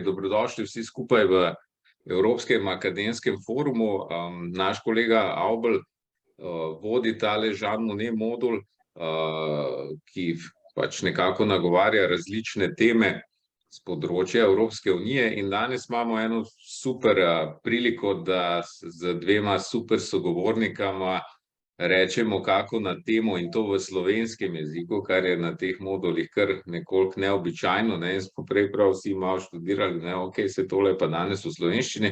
Dobrodošli vsi skupaj v Evropskem akademskem forumu. Naš kolega Avbelj vodi tale Jean Monnet modul, ki pač nekako nagovarja različne teme z področja Evropske unije, in danes imamo eno super priliko, da z dvema super sogovornikama rečemo kako na temo, in to v slovenskem jeziku, kar je na teh modulih kar nekoliko neobičajno, ne, in smo prej prav vsi malo študirali, ne, okej, se tole pa danes v slovenščini.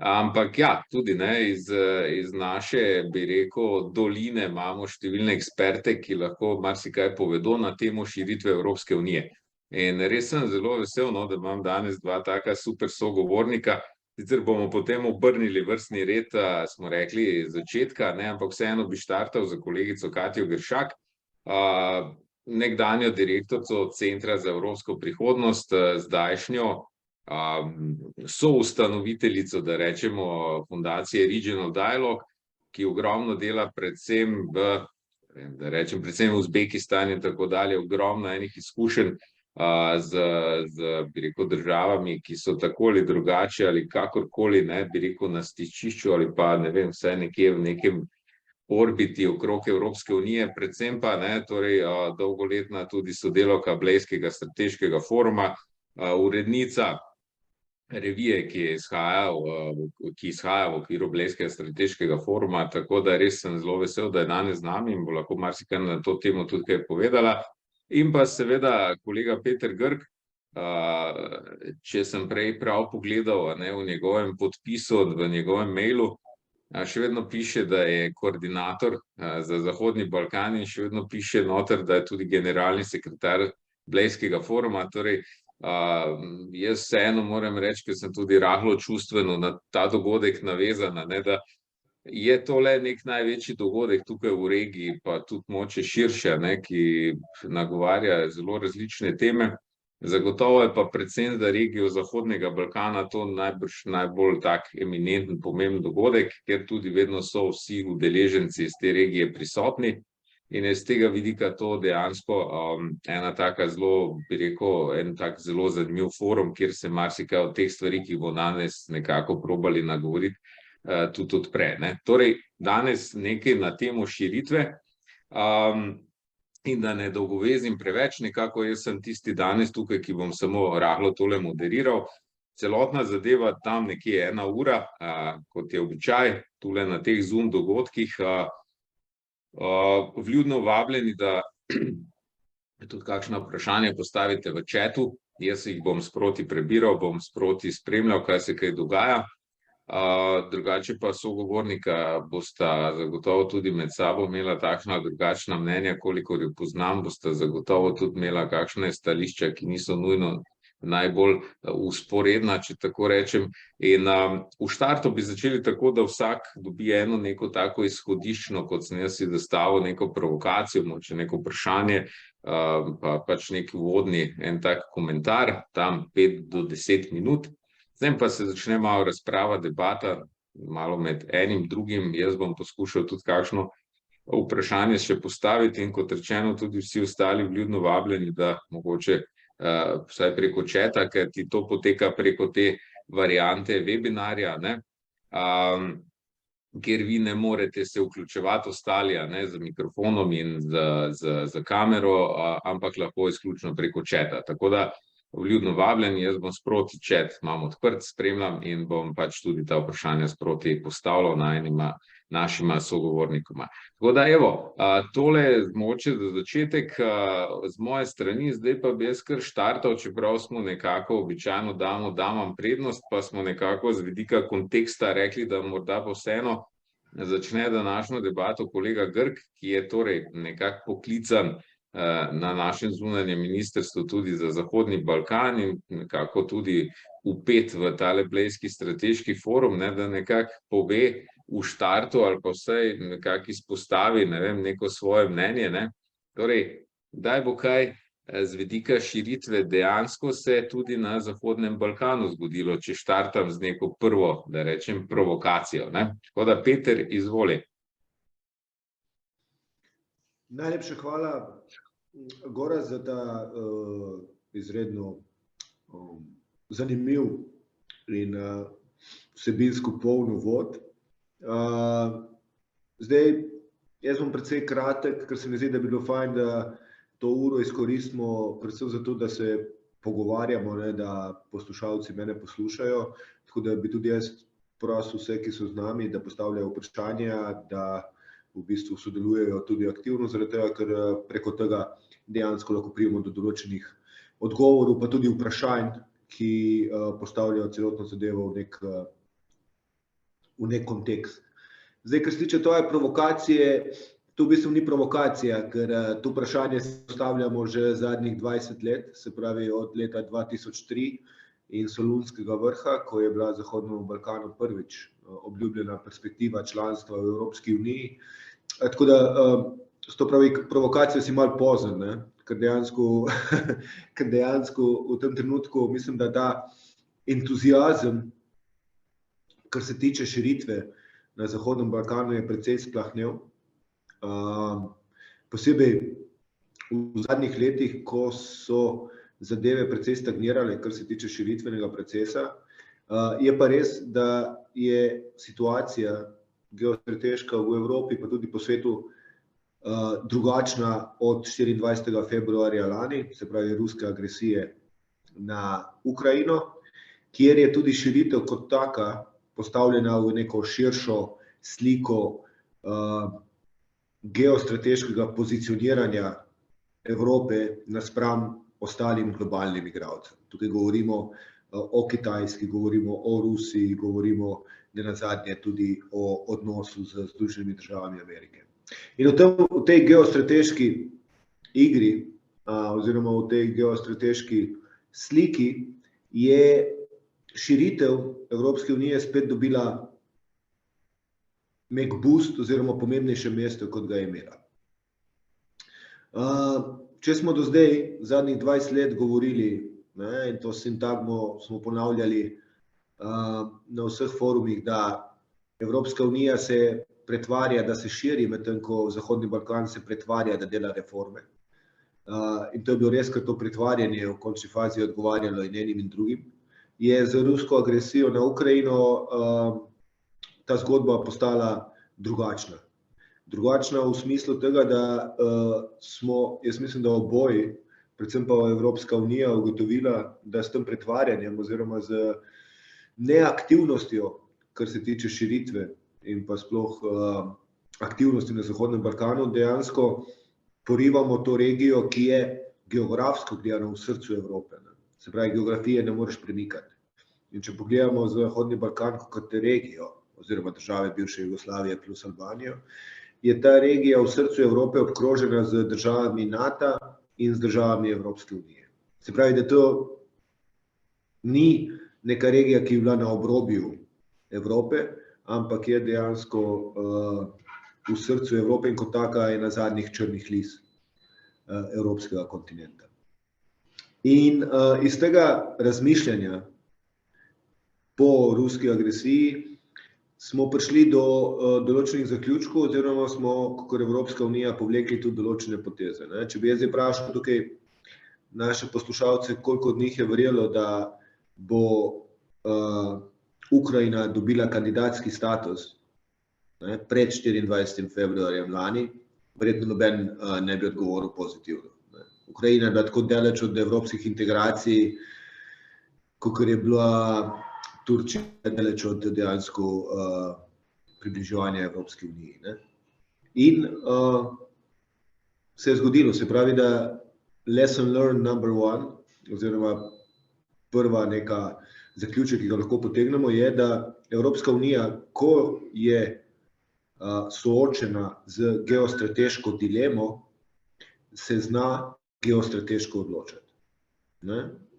Ampak ja, tudi ne, iz naše, bi rekel, doline imamo številne eksperte, ki lahko marsikaj povedo na temo širitve Evropske unije. In res sem zelo vesel, no, da imam danes dva taka super sogovornika. Sicer bomo potem obrnili vrstni red, smo rekli, začetka, ne, ampak vseeno bi štartal za kolegico Katjo Geršak, nekdanjo direktorico Centra za evropsko prihodnost, zdajšnjo soustanoviteljico, da rečemo, fundacije Regional Dialogue, ki ogromno dela predvsem predvsem v Uzbekistanu in tako dalje, ogromno enih izkušenj bi rekel, državami, ki so tako ali drugače ali kakorkoli, ne, bi rekel, na stičišču ali pa, ne vem, vsaj nekje v nekem orbiti okrog Evropske unije, predvsem pa, ne, torej dolgoletna tudi sodelavka Blejskega strateškega foruma, urednica revije, ki izhaja v okviru Blejskega strateškega foruma, tako da res sem zelo vesel, da je danes z nami in bo lahko marsikaj na to temo tudi kaj povedala. In pa seveda kolega Peter Grk, če sem prej prav pogledal, ne, v njegovem podpisu, v njegovem mailu, še vedno piše, da je koordinator za Zahodni Balkan, in še vedno piše noter, da je tudi generalni sekretar Blejskega foruma. Torej, jaz vseeno moram reči, ker sem tudi rahlo čustveno na ta dogodek navezana, ne, da je to le nek največji dogodek tukaj v regiji, pa tudi mogoče širše, ne, ki nagovarja zelo različne teme. Zagotovo je pa predvsem za regijo Zahodnega Balkana to najbrž najbolj tak eminenten, pomemben dogodek, ker tudi vedno so vsi udeleženci iz te regije prisotni. In iz tega vidika to dejansko ena taka zelo, bi rekel, en tak zelo zanimiv forum, kjer se marsikaj od teh stvari, ki bomo danes nekako probali nagovoriti, tudi odpre, ne. Torej, danes nekaj na temo širitve, in da ne dolgovezim preveč, nekako jaz sem tisti danes tukaj, ki bom samo rahlo tole moderiral. Celotna zadeva tam nekje 1 ura, kot je običaj, tule na teh Zoom dogodkih. Vljudno vabljeni, da tudi kakšna vprašanja postavite v chatu, jaz jih bom sproti prebiral, bom sproti spremljal, kaj se kaj dogaja. Drugače pa sogovornika bosta zagotovo tudi med sabo imela takšna drugačna mnenja, kolikor jo poznam, bosta zagotovo tudi imela kakšne stališča, ki niso nujno najbolj vzporedna, če tako rečem. In v štartu bi začeli tako, da vsak dobi eno neko tako izhodiščno, kot sem jaz si zastavil, neko provokacijo, mogoče neko vprašanje, pa pač neki uvodni en tak komentar, tam 5 do 10 minut. Zdaj pa se začne malo razprava, debata, malo med enim drugim. Jaz bom poskušal tudi kakšno vprašanje še postaviti, in kot rečeno, tudi vsi ostali vljudno vabljeni, da mogoče vsaj preko chata, ker ti to poteka preko te variante webinarja, ne, kjer vi ne morete se vključevati ostali, ne, z mikrofonom in z kamero, ampak lahko izključno preko chata. Tako da vljudno vabljeni, jaz bom sproti chat imam odprt, spremljam in bom pač tudi ta vprašanja sproti postavljal našima sogovornikoma. Tako da evo, tole mogoče za začetek z moje strani, zdaj pa bi jaz kar štartal, čeprav smo nekako običajno damam prednost, pa smo nekako z vidika konteksta rekli, da morda pa vseeno začne današnjo debato kolega Grk, ki je torej nekako poklican na našem zunanjem ministrstvu tudi za Zahodni Balkan in nekako tudi vpet v tale Blejski strateški forum, ne, da nekako pove v štartu ali pa vsaj nekako izpostavi, ne vem, neko svoje mnenje, ne. Torej, kdaj bo kaj z vidika širitve dejansko se tudi na Zahodnem Balkanu zgodilo, če štartam z neko prvo, da rečem, provokacijo, ne. Tako da, Peter, izvoli. Najlepša hvala, Gorazd, za ta izredno zanimiv in vsebinsko poln uvod. Zdaj, jaz bom precej kratek, ker se mi zdi, da bi bilo fajn, da to uro izkoristimo predvsem zato, da se pogovarjamo, ne, da poslušalci mene poslušajo, tako da bi tudi jaz prosil vse, ki so z nami, da postavljajo vprašanja, da v bistvu sodelujejo tudi aktivno, zaradi tega, ker preko tega dejansko lahko pridemo do določenih odgovorov, pa tudi vprašanj, ki postavljajo celotno zadevo v nek kontekst. Zdaj, kar se tiče tvoje provokacije, to v bistvu ni provokacija, ker to vprašanje si postavljamo že zadnjih 20 let, se pravi od leta 2003 in Solunskega vrha, ko je bila Zahodnemu Balkanu prvič obljubljena perspektiva članstva v Evropski uniji. Tako da s to provokacijo si malo pozen, ne? Ker dejansko v tem trenutku mislim, da ta entuziazem, kar se tiče širitve na Zahodnem Balkanu, je precej splahnel. Posebej v zadnjih letih, ko so zadeve precej stagnirale, kar se tiče širitvenega procesa. Je pa res, da je situacija geostrateška v Evropi, pa tudi po svetu, drugačna od 24. februarja lani, se pravi ruske agresije na Ukrajino, kjer je tudi širitev kot taka postavljena v neko širšo sliko geostrateškega pozicioniranja Evrope naspram ostalim globalnim igralcem. Tukaj govorimo o Kitajski, govorimo o Rusiji, govorimo nenazadnje tudi o odnosu z Združenimi državami Amerike. In v tej geostrateški igri oziroma v tej geostrateški sliki je širitev Evropske unije spet dobila nek boost oziroma pomembnejše mesto, kot ga je imela. Če smo do zdaj zadnjih 20 let govorili, ne, in to sintagmo smo ponavljali na vseh forumih, da Evropska unija se pretvarja, da se širi, medtem ko Zahodni Balkan se pretvarja, da dela reforme. In to je bilo res, ker to pretvarjanje v končni fazi odgovarjalo in enim in drugim. Je z rusko agresijo na Ukrajino ta zgodba postala drugačna. Drugačna v smislu tega, da smo, jaz mislim, da oboji, predvsem pa Evropska unija, ugotovila, da s tem pretvarjanjem oziroma z neaktivnostjo, kar se tiče širitve in pa sploh aktivnosti na Zahodnem Balkanu, dejansko porivamo to regijo, ki je geografsko gledano v srcu Evrope. Se pravi, geografije ne moreš premikati. In če pogledamo Zahodni Balkan kot regijo, oziroma države bivše Jugoslavije plus Albanijo, je ta regija v srcu Evrope obkrožena z državami NATO in z državami Evropske unije. Se pravi, da to ni neka regija, ki je bila na obrobju Evrope, ampak je dejansko v srcu Evrope in kot taka ena zadnjih črnih lis evropskega kontinenta. In iz tega razmišljanja po ruski agresiji smo prišli do določenih zaključkov oziroma smo, kot Evropska unija, povlekli tudi določene poteze. Če bi jaz zdaj vprašal tukaj naše poslušalce, koliko od njih je verjelo, da bo Ukrajina dobila kandidatski status pred 24. februarjem lani, verjetno noben ne bi odgovoril pozitivno. Ukrajina je bila tako daleč od evropskih integracij, kakor je bila Turčija daleč od dejansko približevanja Evropski uniji. In se je zgodilo, se pravi, da lesson learned number one, oziroma prva neka zaključek, ki ga lahko potegnemo, je, da Evropska unija, ko je soočena z geostrateško dilemo, se zna geostrateško odločati.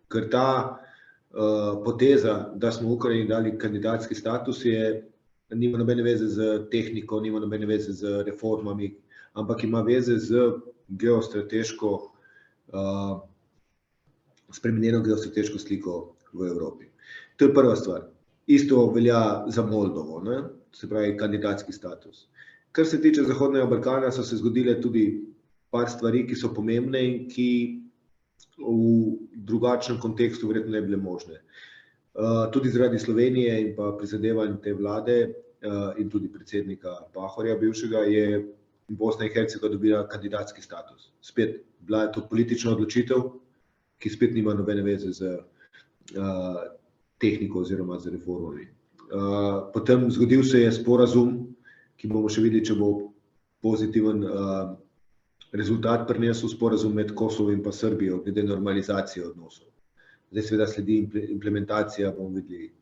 Ker ta poteza, da smo Ukrajini dali kandidatski status, nima nobene veze z tehniko, nima nobene veze z reformami, ampak ima veze z geostrateško, spremenjeno geostrateško sliko v Evropi. To je prva stvar. Isto velja za Moldovo, se pravi kandidatski status. Kar se tiče Zahodnega Balkana, so se zgodile tudi par stvari, ki so pomembne in ki v drugačnem kontekstu verjetno ne bile možne. Tudi zaradi Slovenije in pa prizadevanj te vlade in tudi predsednika Pahorja bivšega je Bosna in Hercegovina dobila kandidatski status. Spet bila je to politična odločitev, ki spet nima nobene veze z tehniko oziroma z reformami. Potem zgodil se je sporazum, ki bomo še videli, če bo pozitiven rezultat prinesel, sporazum med Kosovo in pa Srbijo glede normalizacije odnosov. Zdaj seveda sledi implementacija, bomo videli,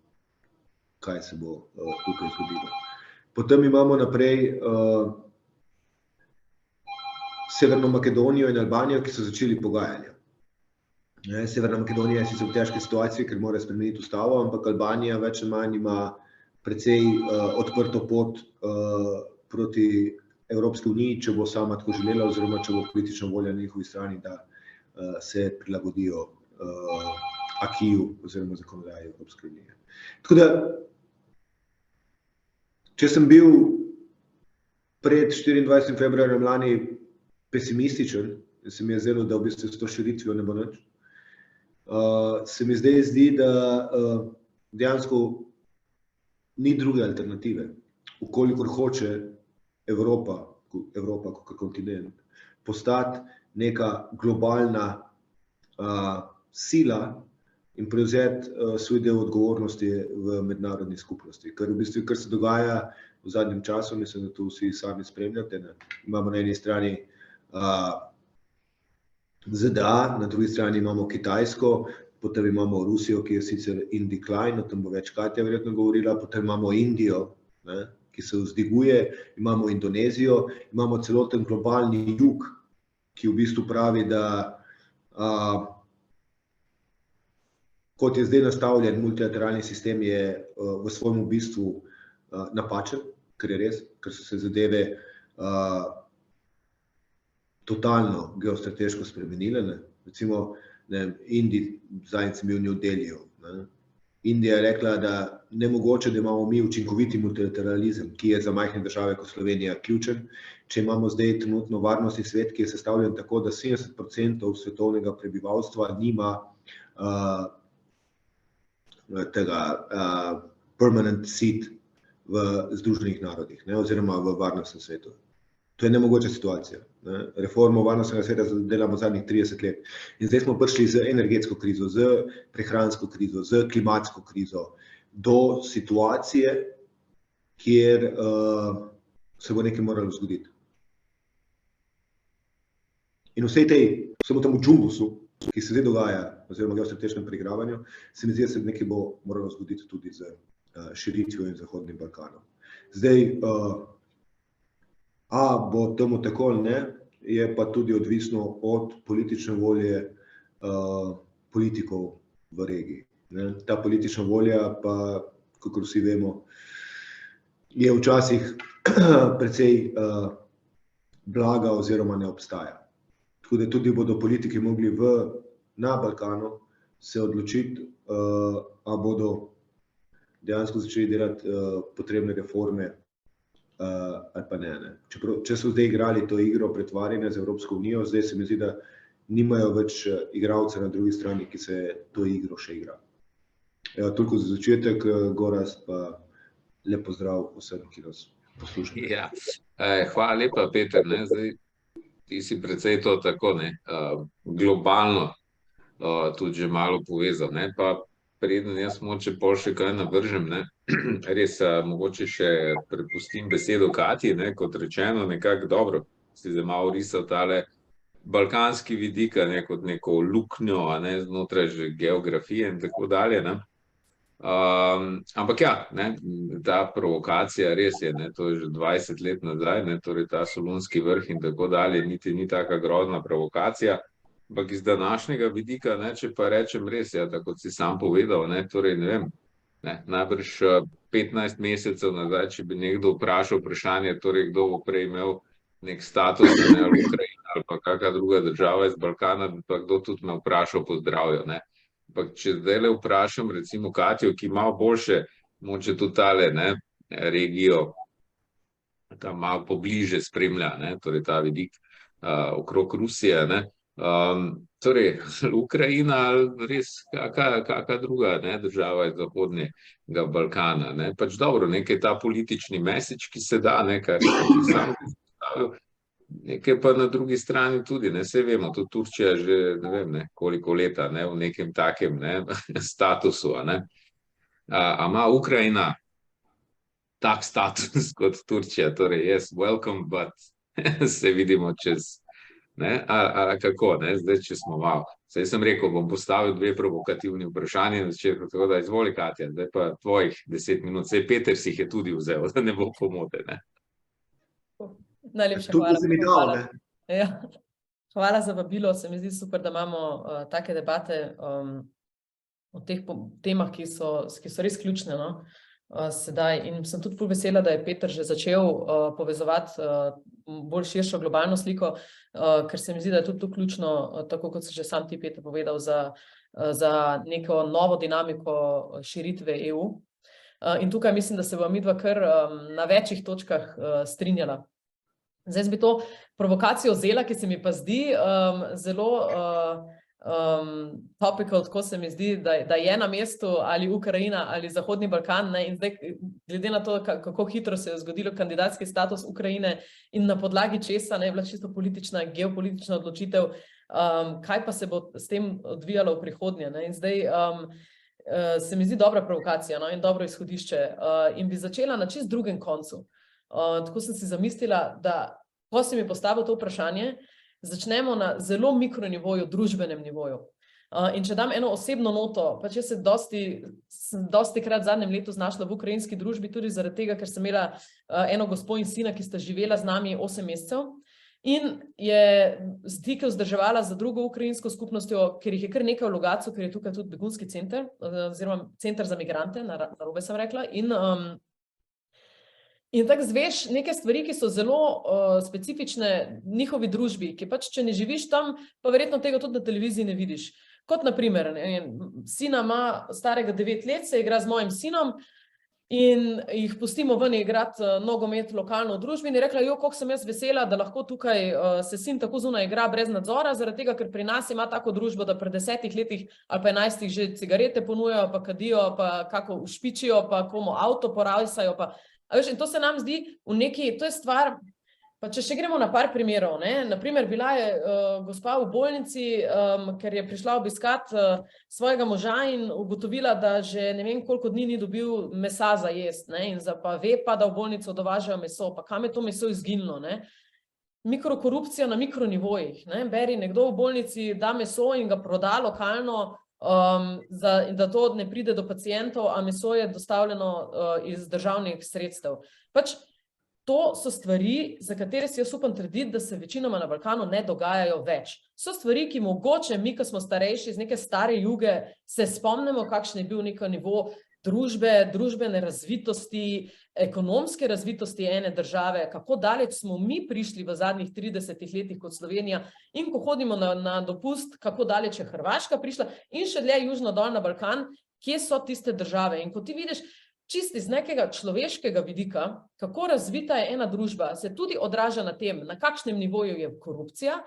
kaj se bo tukaj zgodilo. Potem imamo naprej Severno Makedonijo in Albanijo, ki so začeli pogajanja. Severna Makedonija je sicer v težki situaciji, ker mora spremeniti ustavo, ampak Albanija več ali manj ima precej odprto pot proti Evropski uniji, če bo sama tako želela oziroma če bo politična volja na njihovi strani, da se prilagodijo akiju oziroma zakonodaji Evropske unije. Tako da, če sem bil pred 24. februarjem lani pesimističen, se mi je zdelo, da v bistvu s to širitvijo ne bo nič, se mi zdaj zdi, da dejansko ni druge alternative. Ukolikor hoče Evropa kot kontinent postati neka globalna sila in prevzeti svoj del odgovornosti v mednarodni skupnosti. Ker v bistvu, kar se dogaja v zadnjem času, mislim, da to vsi sami spremljate, ne? Imamo na eni strani ZDA, na drugi strani imamo Kitajsko, potem imamo Rusijo, ki je sicer in decline, o tem bo več Katja verjetno govorila, potem imamo Indijo, ne, ki se vzdiguje, imamo Indonezijo, imamo celoten globalni jug, ki v bistvu pravi, da kot je zdaj nastavljen multilateralni sistem, je v svojem bistvu napačen, ker je res, ker so se zadeve totalno geostrateško spremenile. Ne. Recimo, Indiji, zadnjič sem bil v New Delhiju. Indija je rekla, da nemogoče, da imamo mi učinkoviti multilateralizem, ki je za majhne države kot Slovenija ključen, če imamo zdaj trenutno varnostni svet, ki je sestavljen tako, da 70% svetovnega prebivalstva nima tega permanent seat v Združenih narodih, ne, oziroma v varnostnem svetu. To je nemogoča situacija. Ne. Reformo varnostnega sveta delamo zadnjih 30 let. In zdaj smo prišli z energetsko krizo, z prehransko krizo, z klimatsko krizo do situacije, kjer se bo nekaj moralo zgoditi. In vsej tej, samo temu džumbusu, ki se zdaj dogaja, oziroma geostrateškem preigravanju, se mi zdi, da se nekaj bo moralo zgoditi tudi z širitvijo in Zahodnim Balkanom. Zdaj, bo temu tako ali ne, je pa tudi odvisno od politične volje politikov v regiji. Ne. Ta politična volja pa, kakor vsi vemo, je včasih precej blaga oziroma ne obstaja. Tako da tudi bodo politiki mogli na Balkanu se odločiti, a bodo dejansko začeli delati potrebne reforme ali pa ne. Če so zdaj igrali to igro pretvarjanja z Evropsko unijo, zdaj se mi zdi, da nimajo več igralcev na drugi strani, ki se to igro še igra. Toliko za začetek, Gorazd, pa lep pozdrav vsem, ki nas poslušajo. Ja. Hvala lepa, Peter. Ne? Zdaj, ti si precej to tako globalno tudi že malo povezal. Ne? Pa preden jaz mogoče pol še kaj navržem, ne? Res mogoče še prepustim besedo Katji, ne? Kot rečeno, nekako dobro, si zdaj malo risal tale balkanski vidik, ne? Kot neko luknjo, ne? Znotraj že geografije in tako dalje. Ne? Ampak ja, ne? Ta provokacija res je, ne? To je že 20 let nazaj, ne? Torej ta Solunski vrh in tako dalje, niti ni taka grozna provokacija. Ampak iz današnjega vidika, ne, če pa rečem res, ja, tako kot si sam povedal, ne, torej ne vem, ne, najbrž 15 mesecev nazaj, če bi nekdo vprašal vprašanje, torej kdo bo prej imel nek status, ne, ali Ukrajina ali pa kakšna druga država iz Balkana, pa kdo tudi me vprašal po zdravju, ne. Ampak če zdaj le vprašam recimo Katjo, ki malo boljše, moče tudi tale, ne, regijo, tam malo pobliže spremlja, ne, torej ta vidik okrog Rusije, ne. Torej, Ukrajina ali res kakšna druga država iz Zahodnega Balkana. Pač dobro, nekaj ta politični message, ki se da, kar si ti sam postavil, nekaj pa na drugi strani tudi, saj vemo, tudi Turčija že ne vem koliko leta v nekem takem statusu. A ima Ukrajina tak status kot Turčija, torej yes, welcome, but se vidimo čez. A kako, zdaj, če smo malo. Saj sem rekel, bom postavil 2 provokativni vprašanje na začetku, tako da izvoli, Katja, zdaj pa tvojih 10 minut. Saj Peter si jih je tudi vzel, da ne bo pomote. Najlepša hvala. Ja. Hvala za vabilo, se mi zdi super, da imamo take debate o teh temah, ki so res ključne, sedaj. In sem tudi ful vesela, da je Peter že začel povezovati bolj širšo globalno sliko, ker se mi zdi, da je tudi to ključno, tako kot si že sam ti, Peter, povedal, za neko novo dinamiko širitve EU. In tukaj mislim, da se bova midva kar na večjih točkah strinjala. Zdaj bi to provokacijo vzela, ki se mi pa zdi zelo topical, tako se mi zdi, da je na mestu ali Ukrajina ali Zahodni Balkan. In zdaj, glede na to, kako hitro se je zgodilo kandidatski status Ukrajine in na podlagi česa je bila čisto politična, geopolitična odločitev, kaj pa se bo s tem odvijalo v prihodnje. In zdaj se mi zdi dobra provokacija in dobro izhodišče. In bi začela na čist drugem koncu. Tako sem si zamislila, da ko si mi postavil to vprašanje, začnemo na zelo mikronivoju, družbenem nivoju. In če dam eno osebno noto, pa če se dosti krat v zadnjem letu znašla v ukrajinski družbi, tudi zaradi tega, ker sem imela eno gospo in sina, ki sta živela z nami 8 mesecev in je stike vzdrževala za drugo ukrajinsko skupnostjo, ker jih je kar nekaj v Logatcu, ker je tukaj tudi begunski center, oziroma center za migrante, narobe sem rekla, in tako zveš neke stvari, ki so zelo specifične njihovi družbi, ki pač, če ne živiš tam, pa verjetno tega tudi na televiziji ne vidiš. Kot naprimer, sina ima starega 9 let, se igra z mojim sinom in jih pustimo ven igrati nogomet lokalno v družbi in je rekla, koliko sem jaz vesela, da lahko tukaj se sin tako zunaj igra brez nadzora, zaradi tega, ker pri nas ima tako družbo, da pred 10 letih ali pa 11 že cigarete ponujajo, pa kadijo, pa kako ušpičijo, pa komu avto porajsajo, pa in to se nam zdi v neki, to je stvar, pa če še gremo na par primerov, naprimer bila je gospa v bolnici, ker je prišla obiskat svojega moža in ugotovila, da že ne vem koliko dni ni dobil mesa za jest, in pa ve pa, da v bolnico dovažajo meso, pa kam je to meso izginilo, Mikrokorupcija na mikronivojih, beri nekdo v bolnici da meso in ga proda lokalno, da to ne pride do pacientov, a meso je dostavljeno iz državnih sredstev. Pač to so stvari, za katere si jaz upam trditi, da se večinoma na Balkanu ne dogajajo več. So stvari, ki mogoče mi, ko smo starejši, iz neke stare juge, se spomnimo, kakšen je bil neki nivo družbe, družbene razvitosti, ekonomske razvitosti ene države, kako daleč smo mi prišli v zadnjih 30 letih kot Slovenija in ko hodimo na dopust, kako daleč je Hrvaška prišla in še dlje južno dol na Balkan, kje so tiste države. In ko ti vidiš čisto iz nekega človeškega vidika, kako razvita je ena družba, se tudi odraža na tem, na kakšnem nivoju je korupcija,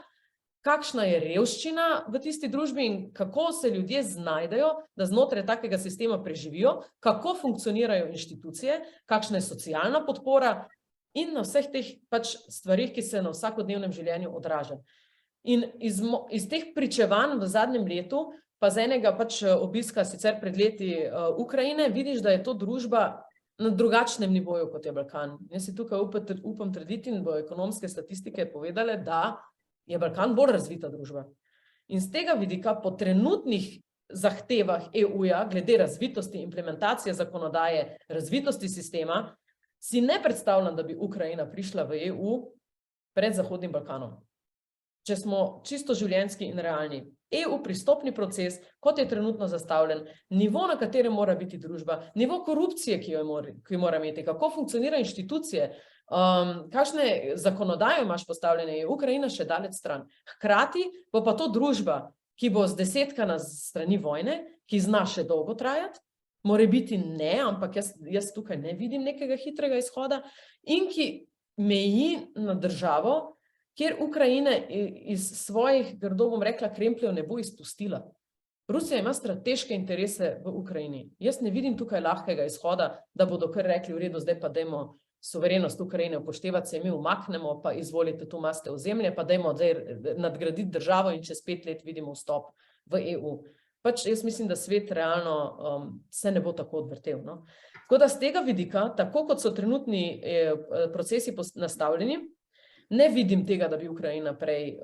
kakšna je revščina v tisti družbi in kako se ljudje znajdejo, da znotraj takega sistema preživijo, kako funkcionirajo inštitucije, kakšna je socialna podpora in na vseh teh pač stvarih, ki se na vsakodnevnem življenju odraža. In iz teh pričevanj v zadnjem letu, pa z enega pač obiska sicer pred leti Ukrajine, vidiš, da je to družba na drugačnem nivoju, kot je Balkan. Jaz si tukaj upam trditi in bo ekonomske statistike povedale, da je Balkan bolj razvita družba. In z tega vidika po trenutnih zahtevah EU-ja, glede razvitosti, implementacije zakonodaje, razvitosti sistema, si ne predstavljam, da bi Ukrajina prišla v EU pred Zahodnim Balkanom. Če smo čisto življenjski in realni. EU pristopni proces, kot je trenutno zastavljen, nivo, na katerem mora biti družba, nivo korupcije, ki jo mora imeti, kako funkcionira inštitucije, kakšne zakonodaje imaš postavljene, je Ukrajina še daleč stran. Hkrati pa to družba, ki bo zdesetkana strani vojne, ki zna še dolgo trajati, more biti ne, ampak jaz tukaj ne vidim nekega hitrega izhoda, in ki meji na državo, kjer Ukrajine iz svojih, grdo bom rekla, krempljev ne bo izpustila. Rusija ima strateške interese v Ukrajini. Jaz ne vidim tukaj lahkega izhoda, da bodo kar rekli, v redu, zdaj pa dajmo suverenost Ukrajine upoštevati, se mi umaknemo, pa izvolite, tu imate ozemlje, pa dajmo zdaj nadgraditi državo in čez 5 let vidimo vstop v EU. Pač jaz mislim, da svet realno se ne bo tako odvrtel. No? Tako da z tega vidika, tako kot so trenutni procesi nastavljeni, ne vidim tega, da bi Ukrajina prej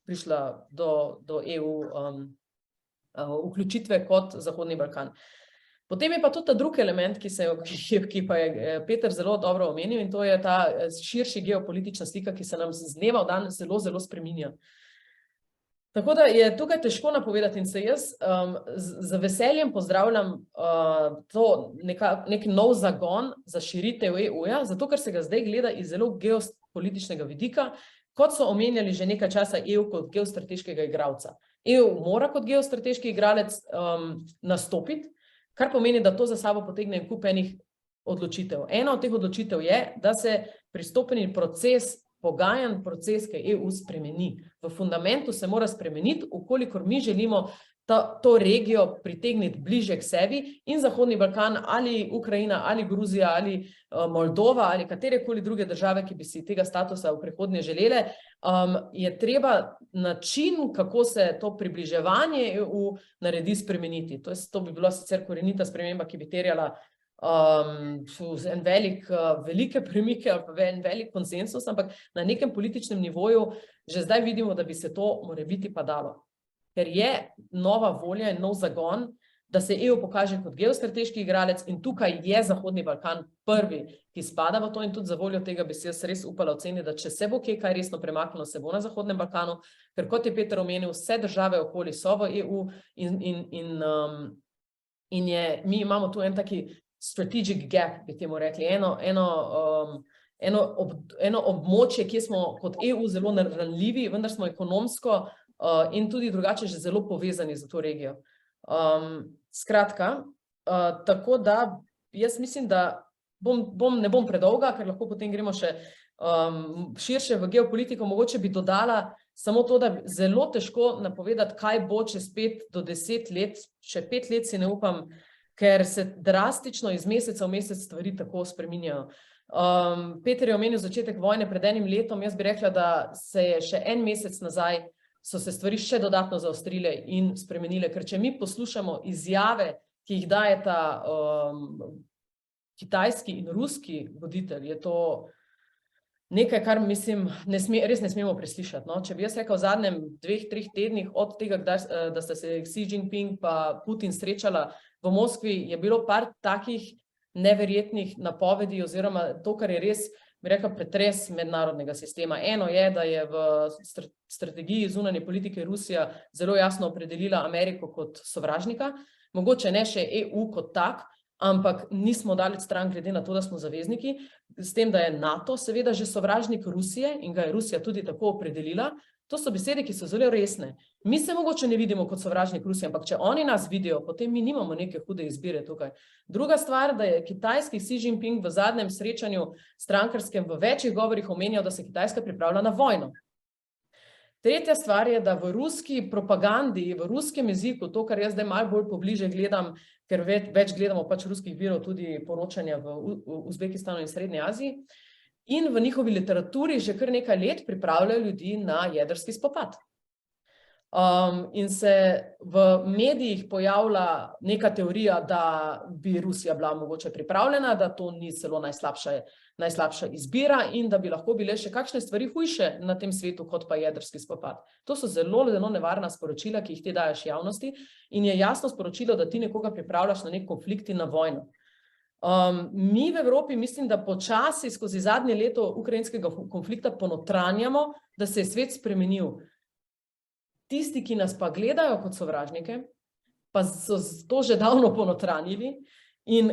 prišla do EU vključitve kot Zahodni Balkan. Potem je pa tudi ta drugi element, ki pa je Peter zelo dobro omenil, in to je ta širši geopolitična slika, ki se nam z dneva v dan zelo, zelo spreminja. Tako da je tukaj težko napovedati in se jaz z veseljem pozdravljam nek nov zagon za širitev EU-ja, zato ker se ga zdaj gleda iz zelo geopolitičnega vidika, kot so omenjali že nekaj časa EU kot geostrateškega igralca. EU mora kot geostrateški igralec nastopiti, kar pomeni, da to za sabo potegne kup enih odločitev. Ena od teh odločitev je, da se pristopni proces, pogajan proces, ki EU spremeni. V fundamentu se mora spremeniti, ukolikor mi želimo to regijo pritegniti bliže k sebi in Zahodni Balkan ali Ukrajina ali Gruzija ali Moldova ali katerekoli druge države, ki bi si tega statusa v prihodnje želele, je treba način, kako se to približevanje EU naredi, spremeniti. To bi bila sicer korenita sprememba, ki bi terjala velike premike ali pa en velik konsensus, ampak na nekem političnem nivoju že zdaj vidimo, da bi se to morebiti pa dalo. Ker je nova volja in nov zagon, da se EU pokaže kot geostrateški igralec in tukaj je Zahodni Balkan prvi, ki spada v to in tudi za voljo tega bi si jaz res upala oceniti, da če se bo kaj resno premaknilo, se bo na Zahodnem Balkanu, ker kot je Peter omenil, vse države okoli so v EU in mi imamo tu en taki strategic gap, bi temu rekli, eno območje, kjer smo kot EU zelo ranljivi, vendar smo ekonomsko in tudi drugače že zelo povezani za to regijo. Skratka, tako da jaz mislim, da ne bom predolga, ker lahko potem gremo še širše v geopolitiko, mogoče bi dodala samo to, da zelo težko napovedati, kaj bo čez 5 do 10 let, še 5 let si ne upam, ker se drastično iz meseca v mesec stvari tako spreminjajo. Peter je omenil začetek vojne pred enim letom, jaz bi rekla, da se je še en mesec nazaj so se stvari še dodatno zaostrile in spremenile, ker če mi poslušamo izjave, ki jih dajeta kitajski in ruski voditelj, je to nekaj, kar mislim, res ne smemo preslišati. No? Če bi jaz rekel v zadnjem 2-3 tednih od tega, da sta se Xi Jinping pa Putin srečala v Moskvi, je bilo par takih neverjetnih napovedi oziroma to, kar je res, bi rekla, pretres mednarodnega sistema. Eno je, da je v strategiji zunanje politike Rusija zelo jasno opredelila Ameriko kot sovražnika, mogoče ne še EU kot tak, ampak nismo daleč stran glede na to, da smo zavezniki, s tem, da je NATO seveda že sovražnik Rusije in ga je Rusija tudi tako opredelila. To so besede, ki so zelo resne. Mi se mogoče ne vidimo kot sovražnik Rusije, ampak če oni nas vidijo, potem mi nimamo neke hude izbire tukaj. Druga stvar, da je kitajski Xi Jinping v zadnjem srečanju strankarskem v večjih govorih omenjal, da se Kitajska pripravlja na vojno. Tretja stvar je, da v ruski propagandi, v ruskem jeziku, to, kar jaz zdaj malo bolj pobliže gledam, ker več gledamo pač ruskih virov tudi poročanja v Uzbekistanu in Srednji Aziji, in v njihovi literaturi že kar nekaj let pripravljajo ljudi na jedrski spopad. In se v medijih pojavlja neka teorija, da bi Rusija bila mogoče pripravljena, da to ni celo najslabša izbira in da bi lahko bile še kakšne stvari hujše na tem svetu, kot pa jedrski spopad. To so zelo, zelo nevarna sporočila, ki jih ti daješ javnosti in je jasno sporočilo, da ti nekoga pripravljaš na nek konflikt in na vojno. Mi v Evropi mislim, da počasi skozi zadnje leto ukrajinskega konflikta ponotranjamo, da se je svet spremenil. Tisti, ki nas pa gledajo kot sovražnike, pa so to že davno ponotranjili in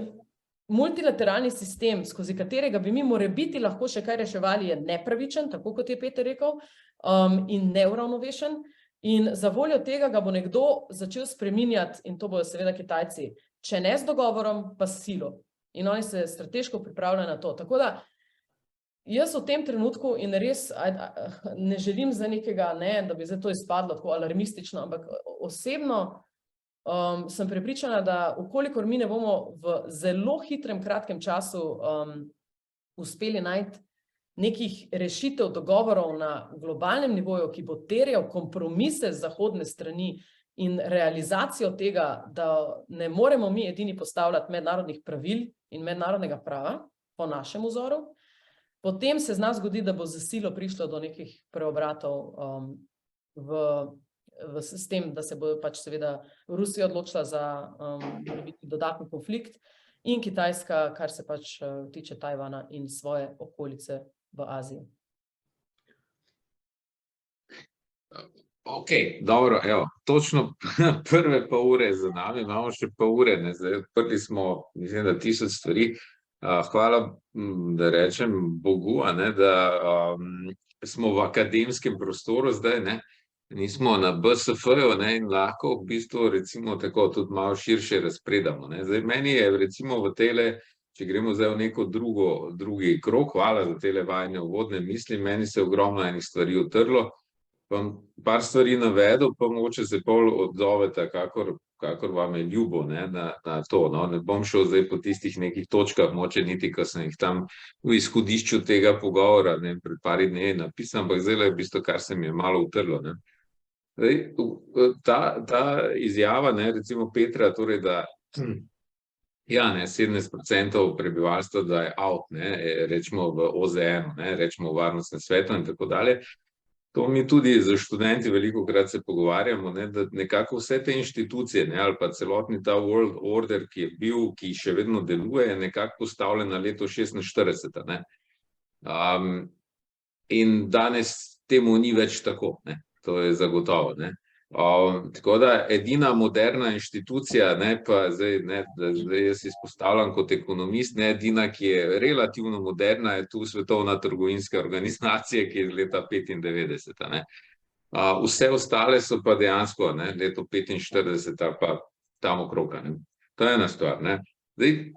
multilateralni sistem, skozi katerega bi mi morebiti lahko še kaj reševali, je nepravičen, tako kot je Peter rekel, in neuravnovešen. In za voljo tega ga bo nekdo začel spreminjati, in to bodo seveda Kitajci, če ne z dogovorom, pa s silo. In oni se strateško pripravljajo na to. Tako da jaz v tem trenutku in res ne želim za nekega, da bi zdaj to izpadlo tako alarmistično, ampak osebno sem prepričana, da ukolikor mi ne bomo v zelo hitrem, kratkem času uspeli najti nekih rešitev, dogovorov na globalnem nivoju, ki bo terjal kompromise z zahodne strani in realizacijo tega, da ne moremo mi edini postavljati mednarodnih pravil in mednarodnega prava po našem vzoru, potem se zna zgodi, da bo z silo prišlo do nekih preobratov s tem, da se bo pač seveda Rusija odločila za dodatni konflikt in Kitajska, kar se pač tiče Tajvana in svoje okolice v Aziji. Ok, dobro, evo, točno prve pol ure za nami, imamo še pol ure, zdaj odprli smo, mislim, da 1000 stvari. Hvala, da rečem Bogu, da smo v akademskem prostoru zdaj, nismo na BSF-ju in lahko v bistvu recimo tako tudi malo širše razpredamo. Zdaj meni je recimo v tele, če gremo zdaj v neko drugi krog, hvala za tele vajne uvodne misli, meni se ogromno enih stvari utrlo, pa par stvari navedel, pa mogoče se pol odzovete, kakor vam je ljubo na to. Ne bom šel zdaj po tistih nekih točkah, moče niti, ko sem jih tam v izhodišču tega pogovora pred pari dnevi napisal, ampak zdaj je v bistvu, kar se mi je malo utrlo. Ta izjava, recimo Petra, torej da 70% prebivalstva, da je out, rečemo v OZN, rečemo v Varnostnem svetu in tako dalje. To mi tudi za študenti velikokrat se pogovarjamo, da nekako vse te inštitucije ali pa celotni ta world order, ki je bil, ki še vedno deluje, je nekako postavljen na leto 46. In danes temu ni več tako, to je zagotovo. Tako da edina moderna inštitucija, pa zdaj jaz izpostavljam kot ekonomist, edina, ki je relativno moderna, je tu Svetovna trgovinska organizacija, ki je iz leta 95. Vse ostale so pa dejansko leto 45 ali pa tam okrog. To je ena stvar.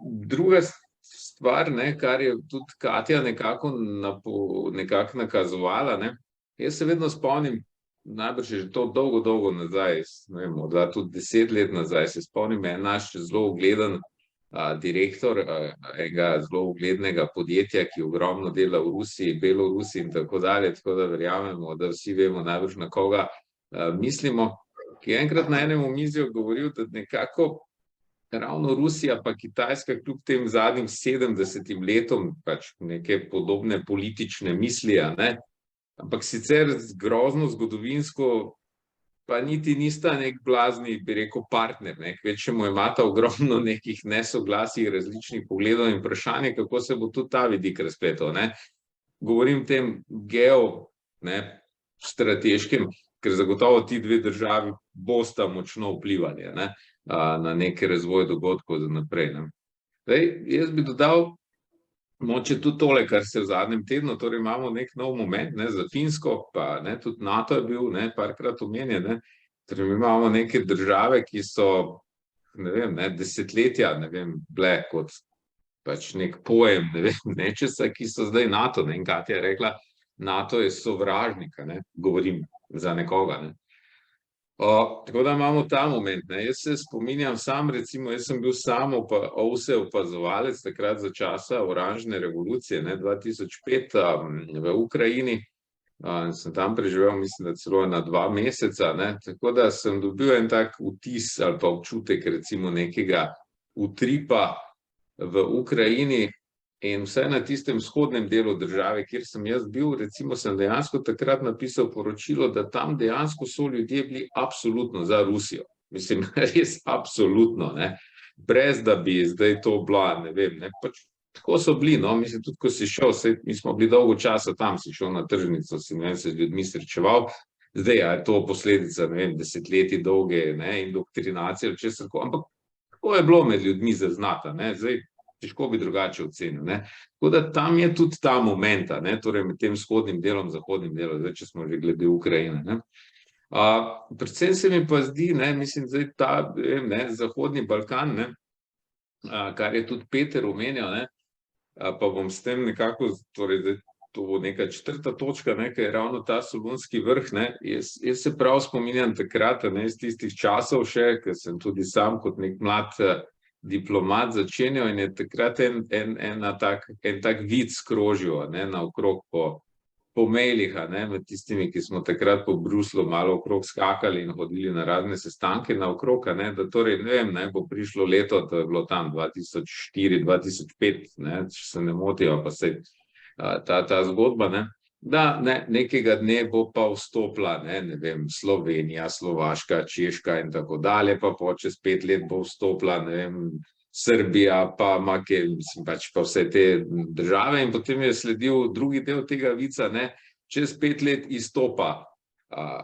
Druga stvar, kar je tudi Katja nekako nakazovala, jaz se vedno spomnim, najbrž je že to dolgo nazaj, ne vem, morda tudi 10 let nazaj, se spomnim, je naš zelo ugleden direktor enega zelo uglednega podjetja, ki ogromno dela v Rusiji, Belorusiji in tako dalje, tako da verjamemo, da vsi vemo najbrž na koga mislimo, ki je enkrat na enem omizju govoril, da nekako ravno Rusija pa Kitajska kljub tem zadnjim 70 letom pač neke podobne politične misli, ampak sicer grozno zgodovinsko pa niti nista nek blazni, bi rekel, partner, kvečjemu imata ogromno nekih nesoglasij, različnih pogledov in vprašanje, kako se bo tudi ta vidik razpletel. Govorim tem strateškem, ker zagotovo ti dve državi bosta močno vplivali na neki razvoj dogodkov za naprej. Jaz bi dodal moče tudi tole, kar se v zadnjem tednu, torej imamo nek nov moment za Finsko, pa tudi NATO je bil parkrat omenjen, torej imamo neke države, ki so, desetletja, bile kot pač nek pojem, nečesa, ki so zdaj NATO, in Katja je rekla, NATO je sovražnik, govorim za nekoga. Tako da imamo ta moment. Jaz se spominjam sam, recimo, jaz sem bil sam OVSE opazovalec takrat za časa oranžne revolucije, 2005 v Ukrajini. Sem tam preživel, mislim, da celo na 2 meseca, tako da sem dobil en tak vtis ali pa občutek, recimo, nekega utripa v Ukrajini. In vse na tistem vzhodnem delu države, kjer sem jaz bil, recimo sem dejansko takrat napisal poročilo, da tam dejansko so ljudje bili absolutno za Rusijo. Mislim, res absolutno, brez da bi zdaj to bila, pač tako so bili, mislim, tudi ko si šel, mi smo bili dolgo časa tam, si šel na tržnico, si se z ljudmi srečeval, zdaj je to posledica, desetletij dolge indoktrinacije ali česarkoli, ampak tako je bilo med ljudmi zaznata, zdaj težko bi drugače ocenil. Tako da tam je tudi ta momenta, torej med tem vzhodnim delom, zahodnim delom, zdaj, če smo že glede Ukrajine. Predvsem se mi pa zdi, mislim, zdaj ta Zahodni Balkan, kar je tudi Peter omenjal, pa bom s tem nekako, torej to bo neka 4. točka, ne, ki je ravno ta Solunski vrh, ne. Jaz se prav spominjam takrat, ne, iz tistih časov še, ker sem tudi sam kot nek mlad diplomat začenjal in je takrat en tak vic krožil, ne, naokrog po mailih, ne, med tistimi, ki smo takrat po Bruslu malo okrog skakali in hodili na razne sestanke naokrog, ne, da torej, ne vem, ne, bo prišlo leto, to je bilo tam 2004, 2005, ne, če se ne motijo, pa se ta zgodba, ne, da nekega dne bo pa vstopila, ne vem, Slovenija, Slovaška, Češka in tako dalje, pa čez 5 let bo vstopila, ne vem, Srbija, pa mislim, pač pa vse te države in potem je sledil drugi del tega vica, ne, čez 5 let izstopa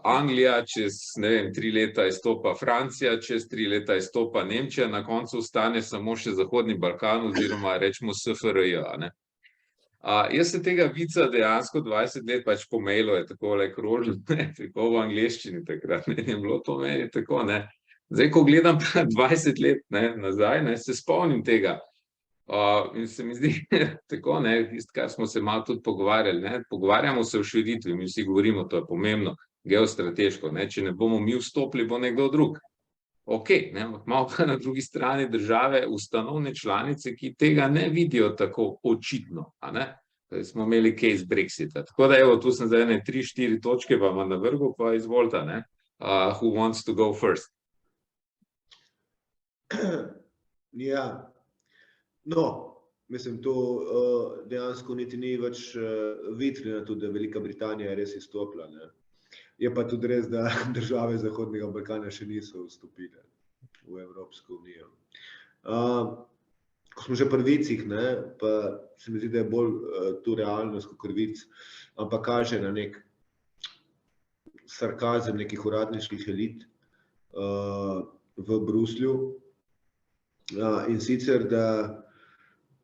Anglija, čez, ne vem, 3 leta izstopa Francija, čez 3 leta izstopa Nemčija, na koncu ostane samo še Zahodni Balkan oziroma rečemo SFRJ, ne. Jaz se tega vica dejansko 20 let pač po mailu je takole krožil, tako v angleščini takrat, ne, je bilo to meni tako, ne. Zdaj, ko gledam 20 let nazaj, ne, se spomnim tega in se mi zdi tako, ne, tisto, kar smo se malo tudi pogovarjali, ne, pogovarjamo se o širitvi, mi vsi govorimo, to je pomembno, geostrateško, ne, če ne bomo mi vstopili, bo nekdo drug. Okej, ne, malo pa na drugi strani države, ustanovne članice, ki tega ne vidijo tako očitno, a ne. Smo imeli case Brexita. Tako da, evo, tu sem zdaj 3-4 točke vam navrgel, pa izvolite, ne. Who wants to go first? Ja, no, mislim, to dejansko niti ni več vitrina tudi, da Velika Britanija je res izstopila, ne. Je pa tudi res, da države Zahodnega Balkana še niso vstopile v Evropsko unijo. Ko smo že pri vicih, ne, pa se mi zdi, da je bolj tu realnost kot vic, ampak kaže na nek sarkazem nekih uradniških elit v Bruslju. In sicer, da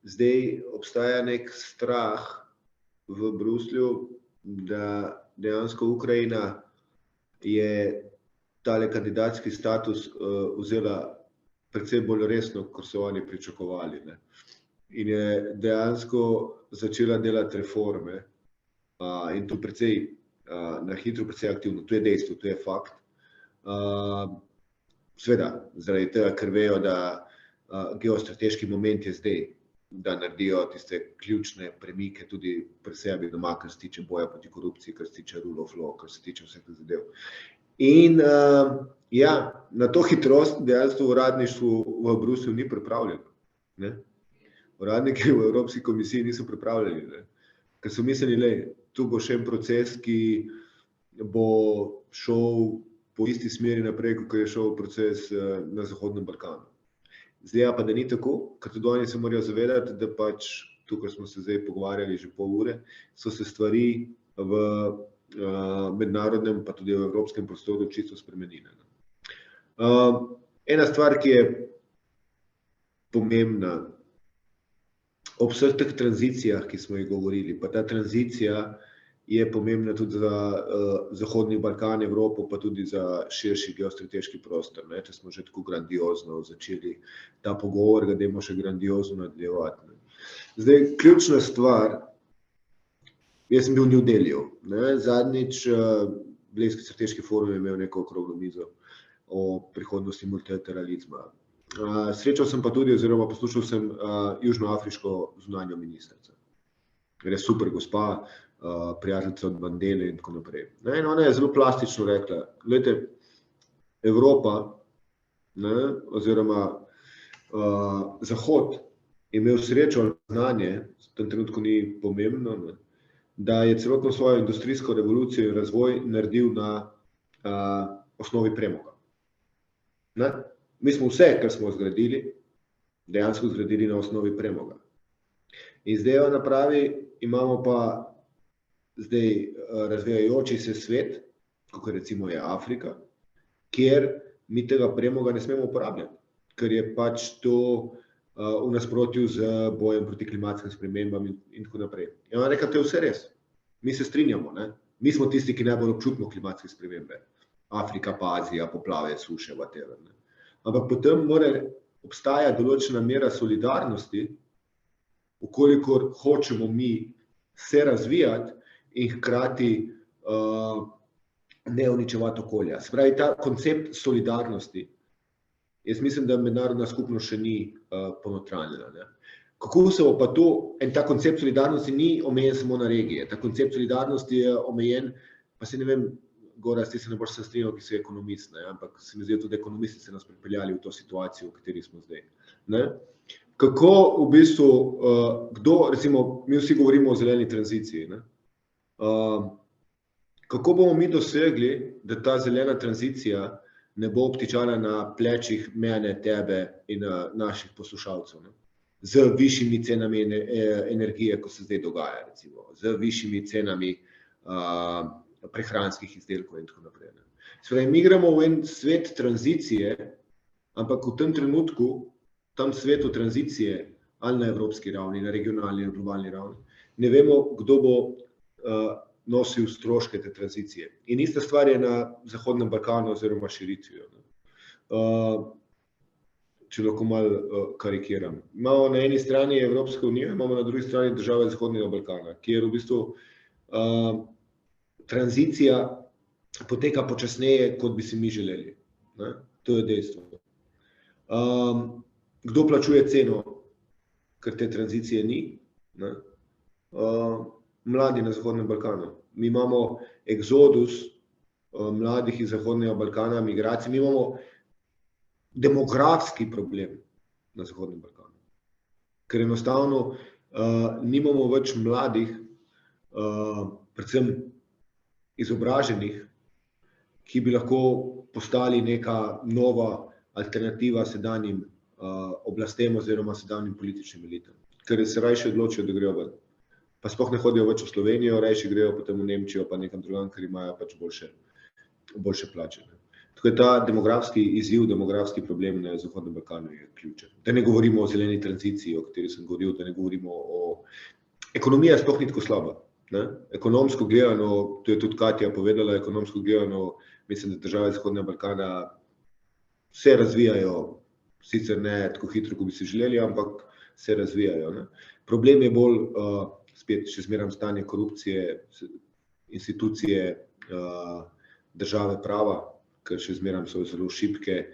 zdaj obstaja nek strah v Bruslju, da dejansko Ukrajina je tale kandidatski status vzela precej bolj resno, kot so oni pričakovali, ne. In je dejansko začela delati reforme in to precej na hitro, precej aktivno. To je dejstvo, to je fakt. Seveda, zaradi tega, ker vejo, da geostrateški moment je zdaj, da naredijo tiste ključne premike tudi pri sebi doma, kar se tiče boja proti korupciji, kar se tiče rule of law, kar se tiče vseh teh zadev. In ja, na to hitrost dejansko uradništvo v Bruslju ni pripravljeno, ne. Uradniki v Evropski komisiji niso pripravljeni, ne. Ker so mislili, tu bo še en proces, ki bo šel po isti smeri naprej, kot je šel proces na Zahodnem Balkanu. Zdaj pa, da ni tako, ker tudi oni se morajo zavedati, da pač, tukaj smo se zdaj pogovarjali že pol ure, so se stvari v mednarodnem, pa tudi v evropskem prostoru čisto spremenile. Ena stvar, ki je pomembna, ob vseh teh tranzicijah, ki smo jih govorili, pa ta tranzicija je pomembna tudi za Zahodni Balkan, Evropo, pa tudi za širši geostrateški prostor, ne, če smo že tako grandiozno začeli ta pogovor, ga dajmo še grandiozno nadaljevati. Zdaj, ključna stvar, jaz sem bil v New Delhiju, ne, zadnjič Blejski strateški forum je imel neko okroglo mizo o prihodnosti multilateralizma. Srečal sem pa tudi, oziroma poslušal sem južnoafriško zunanjo ministrico. Res super gospa, prijateljica od Mandele in tako naprej. In ona je zelo plastično rekla, glejte, Evropa, ne, oziroma Zahod je imel srečo ali znanje, v tem trenutku ni pomembno, ne, da je celotno svojo industrijsko revolucijo in razvoj naredil na osnovi premoga. Ne? Mi smo vse, kar smo zgradili, dejansko zgradili na osnovi premoga. In zdaj ona pravi, imamo pa zdaj razvijajoči se svet, kot recimo je Afrika, kjer mi tega premoga ne smemo uporabljati, ker je pač to v nasprotju z bojem proti klimatskim spremembam in tako naprej. In ona rekla, to je vse res. Mi se strinjamo, ne? Mi smo tisti, ki najbolj občutimo klimatske spremembe. Afrika, pa Azija, poplave, suše, whatever, ne? Ampak potem mora obstajati določena mera solidarnosti, ukolikor hočemo mi se razvijati in hkrati ne uničevati okolja. Se pravi, ta koncept solidarnosti, jaz mislim, da mednarodna skupnost še ni ponotranjena, ne. Kako se bo pa to, in ta koncept solidarnosti ni omejen samo na regije, ta koncept solidarnosti je omejen, pa se ne vem, Gorazd, ti se ne boš se strinjal, ki si ekonomist, ne, ampak se mi zdi, tudi ekonomisti se nas pripeljali v to situacijo, v kateri smo zdaj. Ne. Kako v bistvu, kdo, recimo, mi vsi govorimo o zeleni tranziciji, ne. Kako bomo mi dosegli, da ta zelena tranzicija ne bo obtičala na plečih mene, tebe in naših poslušalcev, ne? Z višjimi cenami energije, kot se zdaj dogaja, recimo, z višjimi cenami prehranskih izdelkov in tako naprej. Se pravi, mi gremo v en svet tranzicije, ampak v tem trenutku, tam svetu tranzicije, ali na evropski ravni, na regionalni in globalni ravni, ne vemo, kdo bo nosil stroške te tranzicije. In ista stvar je na Zahodnem Balkanu oziroma širitvijo. Če lahko malo karikiram. Imamo na eni strani Evropsko unijo, imamo na drugi strani države Zahodnega Balkana, kjer v bistvu tranzicija poteka počasneje, kot bi si mi želeli. Ne? To je dejstvo. Kdo plačuje ceno, ker te tranzicije ni? Ne? Mladi na Zahodnem Balkanu. Mi imamo eksodus mladih iz Zahodnega Balkana, migracij, mi imamo demografski problem na Zahodnem Balkanu. Ker enostavno nimamo več mladih, predvsem izobraženih, ki bi lahko postali neka nova alternativa sedanjim oblastem oziroma sedanjim političnim elitam. Ker se rajši odločijo, da grejo ven. Pa sploh ne hodijo več v Slovenijo, rajši grejo potem v Nemčijo pa nekam drugam, ker imajo pač boljše plače. Tako je ta demografski izziv, demografski problem na Zahodnem Balkanu je ključen. Da ne govorimo o zeleni tranziciji, o kateri sem govoril, da ne govorimo o... Ekonomija sploh ni tako slaba. Ne? Ekonomsko gledano, to je tudi Katja povedala, ekonomsko gledano, mislim, da države Zahodnega Balkana se razvijajo, sicer ne tako hitro, kot bi si želeli, ampak se razvijajo. Ne? Problem je bolj, spet še zmeraj stanje korupcije, institucije, države prava, ker še zmeraj so zelo šibke,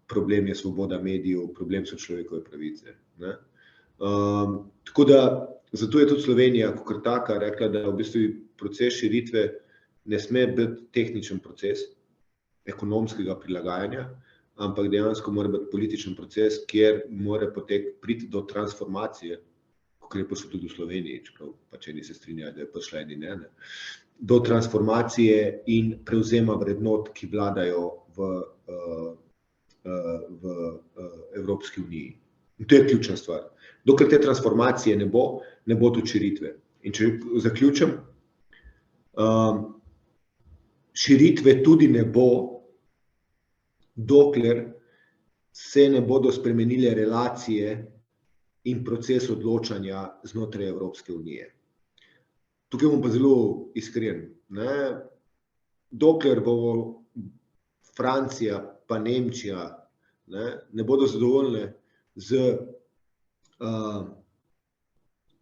problem je svoboda medijev, problem so človekove pravice. Ne? Tako da, zato je tudi Slovenija, kakor taka, rekla, da v bistvu proces širitve ne sme biti tehničen proces ekonomskega prilagajanja, ampak dejansko mora biti političen proces, kjer mora priti do transformacije, kakor je prišlo tudi v Sloveniji, čeprav pač eni se strinjajo, da je prišla eni ne, do transformacije in prevzema vrednot, ki vladajo v Evropski uniji. In to je ključna stvar. Dokler te transformacije ne bo tudi širitve. In če zaključim, širitve tudi ne bo, dokler se ne bodo spremenile relacije in proces odločanja znotraj Evropske unije. Tukaj bom pa zelo iskren. Ne? Dokler bo Francija pa Nemčija ne bodo zadovoljne z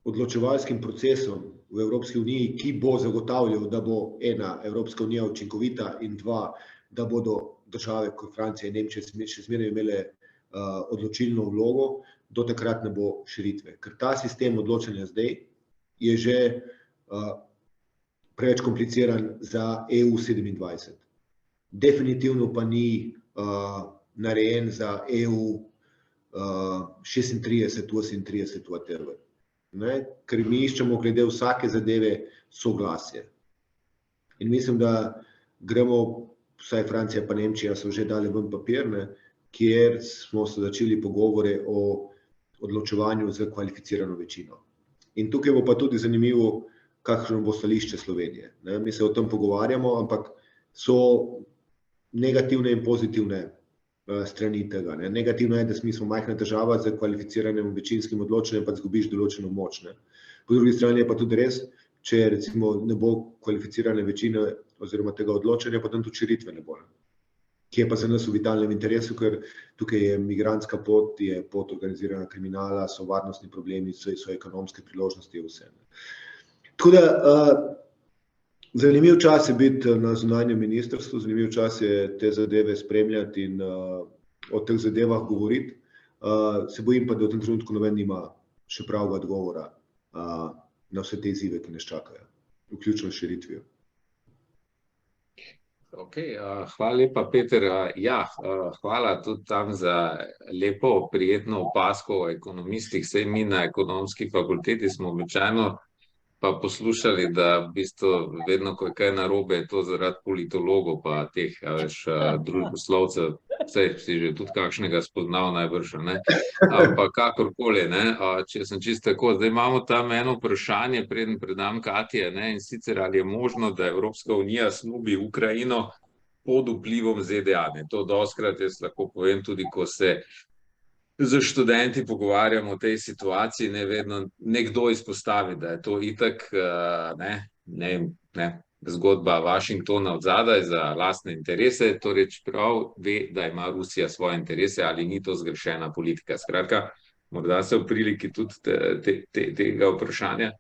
odločevalskim procesom v Evropski uniji, ki bo zagotavljal, da bo ena Evropska unija učinkovita in dva, da bodo države kot Francija in Nemčija še zmeraj imele odločilno vlogo, do takrat ne bo širitve. Ker ta sistem odločanja zdaj je že preveč kompliciran za EU27. Definitivno pa ni narejen za EU 36, 38, whatever. Ker mi iščemo glede vsake zadeve soglasje. In mislim, da gremo, vsaj Francija pa Nemčija so že dali ven papir, kjer smo se začeli pogovore o odločevanju z kvalificirano večino. In tukaj bo pa tudi zanimivo, kakšno bo stališče Slovenije. Mi se o tem pogovarjamo, ampak so negativne in pozitivne strani tega. Negativno je, da mi smo majhna država z kvalificiranim večinskim odločanjem, pa izgubiš določeno moč. Po drugi strani je pa tudi res, če recimo ne bo kvalificirane večine oziroma tega odločanja, potem tudi širitve ne bo. Ki je pa za nas v vitalnem interesu, ker tukaj je migrantska pot, je pot organiziranega kriminala, so varnostni problemi, so ekonomske priložnosti, vse. Tako da, zanimiv čas je biti na zunanjem ministrstvu, zanimiv čas je te zadeve spremljati in o teh zadevah govoriti. Se bojim pa, da v tem trenutku noben nima še pravega odgovora na vse te izzive, ki nas čakajo, vključno s širitvijo. Hvala lepa, Peter. Hvala tudi tam za lepo, prijetno opazko o ekonomistih. Saj mi na ekonomski fakulteti smo običajno pa poslušali, da v bistvu vedno, ko je kaj narobe, je to zaradi politologov pa teh družboslovcev. Saj si že tudi kakšnega spoznal najbrž, ne? Pa kakorkoli, ne? Če sem čisto tako, zdaj imamo tam eno vprašanje, preden predam Katje, ne? In sicer, ali je možno, da Evropska unija snubi Ukrajino pod vplivom ZDA, ne? To dostikrat jaz lahko povem tudi, ko se z študenti pogovarjamo o tej situaciji, ne vedno nekdo izpostavi, da je to itak, ne, zgodba Washingtona od zadaj za lastne interese, torej čeprav ve, da ima Rusija svoje interese, ali ni to zgrešena politika. Skratka, morda se v priliki tudi tega vprašanja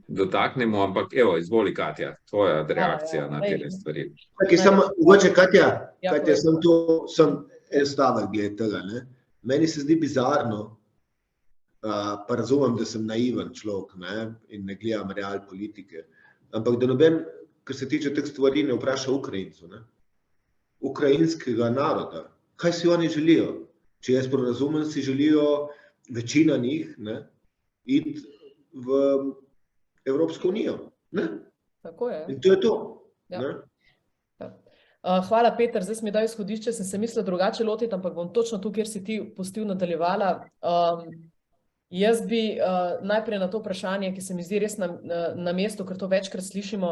dotaknemo, ampak evo, izvoli, Katja, tvoja reakcija na te stvari. Mogoče, Katja, sem en stavek glede tega, ne. Meni se zdi bizarno, pa razumem, da sem naiven človek, ne, in ne gledam real politike, ampak da noben, kar se tiče teh stvari, ne vpraša Ukrajincev, ne, ukrajinskega naroda. Kaj si oni želijo? Če jaz razumem, si želijo večina njih, ne, iti v Evropsko unijo, ne. Tako je. In to je to, ne. Hvala, Peter. Zdaj si mi dal izhodišče, sem se mislila drugače lotiti, ampak bom točno tu, kjer si ti pustil, nadaljevala. Jaz bi najprej na to vprašanje, ki se mi zdi res na mestu, ker to večkrat slišimo,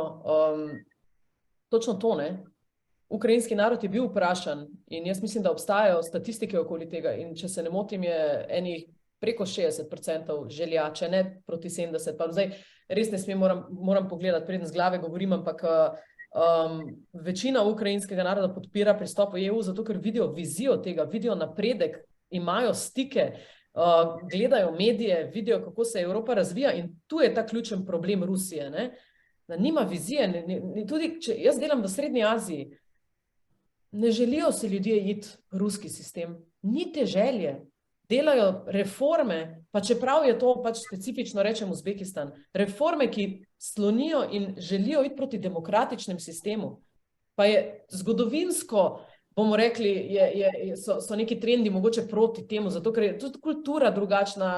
točno to, ne. Ukrajinski narod je bil vprašan in jaz mislim, da obstajajo statistike okoli tega in če se ne motim, je enih preko 60% želja, če ne proti 70%. Pa zdaj res ne smem, moram pogledati, preden z glave govorim, ampak večina ukrajinskega naroda podpira pristop v EU, zato ker vidijo vizijo tega, vidijo napredek, imajo stike, gledajo medije, vidijo, kako se Evropa razvija in tu je ta ključen problem Rusije, ne? Da nima vizije, tudi če jaz delam v Srednji Aziji, ne želijo se ljudje iti v ruski sistem, ni te želje. Delajo reforme, pa čeprav je to pač specifično, rečem, Uzbekistan, reforme, ki slonijo in želijo iti proti demokratičnem sistemu. Pa je zgodovinsko, bomo rekli, so neki trendi mogoče proti temu, zato ker je tudi kultura drugačna,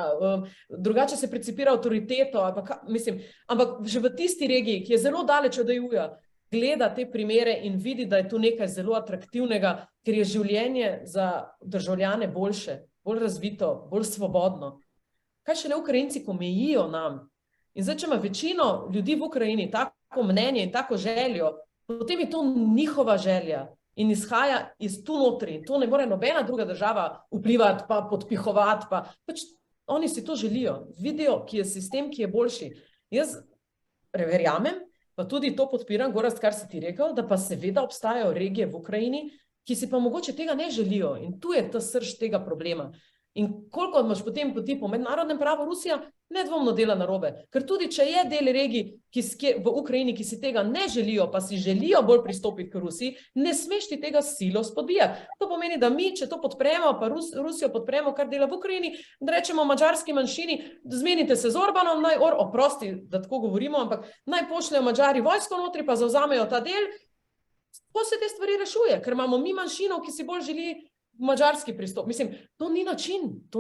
drugače se precipira avtoriteto, ampak že v tisti regiji, ki je zelo daleč od EU-ja, gleda te primere in vidi, da je tu nekaj zelo atraktivnega, ker je življenje za državljane boljše, bolj razvito, bolj svobodno. Kaj šele Ukrajinci, ko mejijo nam? In zdaj, če ima večino ljudi v Ukrajini tako mnenje in tako željo, potem je to njihova želja in izhaja iz tu notri. To ne more nobena druga država vplivati, pa podpihovati, pač oni si to želijo. Vidijo, ki je sistem, ki je boljši. Jaz verjamem, pa tudi to podpiram, Gorazd, kar si ti rekel, da pa seveda obstajajo regije v Ukrajini, ki si pa mogoče tega ne želijo. In tu je ta srž tega problema. In koliko imaš potem poti po mednarodnem pravu, Rusija nedvomno dela narobe. Ker tudi, če je del regij v Ukrajini, ki si tega ne želijo, pa si želijo bolj pristopiti k Rusiji, ne smeš ti tega silo spodbijati. To pomeni, da mi, če to podpremo, pa Rusijo podpremo, kar dela v Ukrajini, da rečemo madžarski manjšini, zmenite se z Orbanom, oprosti, da tako govorimo, ampak naj pošljajo Madžari vojsko notri, pa zavzamejo ta del. Ko se te stvari rešuje, ker imamo mi manjšino, ki si bolj želi madžarski pristop. To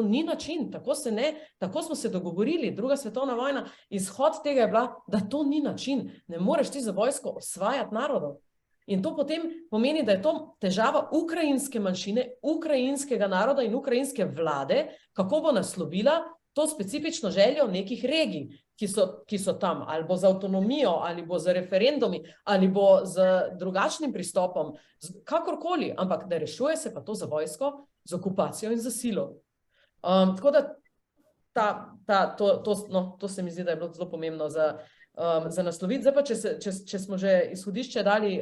ni način, tako smo se dogovorili, druga svetovna vojna, izhod tega je bila, da to ni način, ne moreš ti za vojsko osvajati narodov. In to potem pomeni, da je to težava ukrajinske manjšine, ukrajinskega naroda in ukrajinske vlade, kako bo naslovila to specifično željo nekih regij, ki so tam, ali bo z avtonomijo, ali bo z referendumi, ali bo z drugačnim pristopom, kakorkoli, ampak da rešuje se pa to za vojsko, z okupacijo in za silo. Tako da to se mi zdi, da je bilo zelo pomembno za nasloviti. Zdaj pa, če smo že izhodišče dali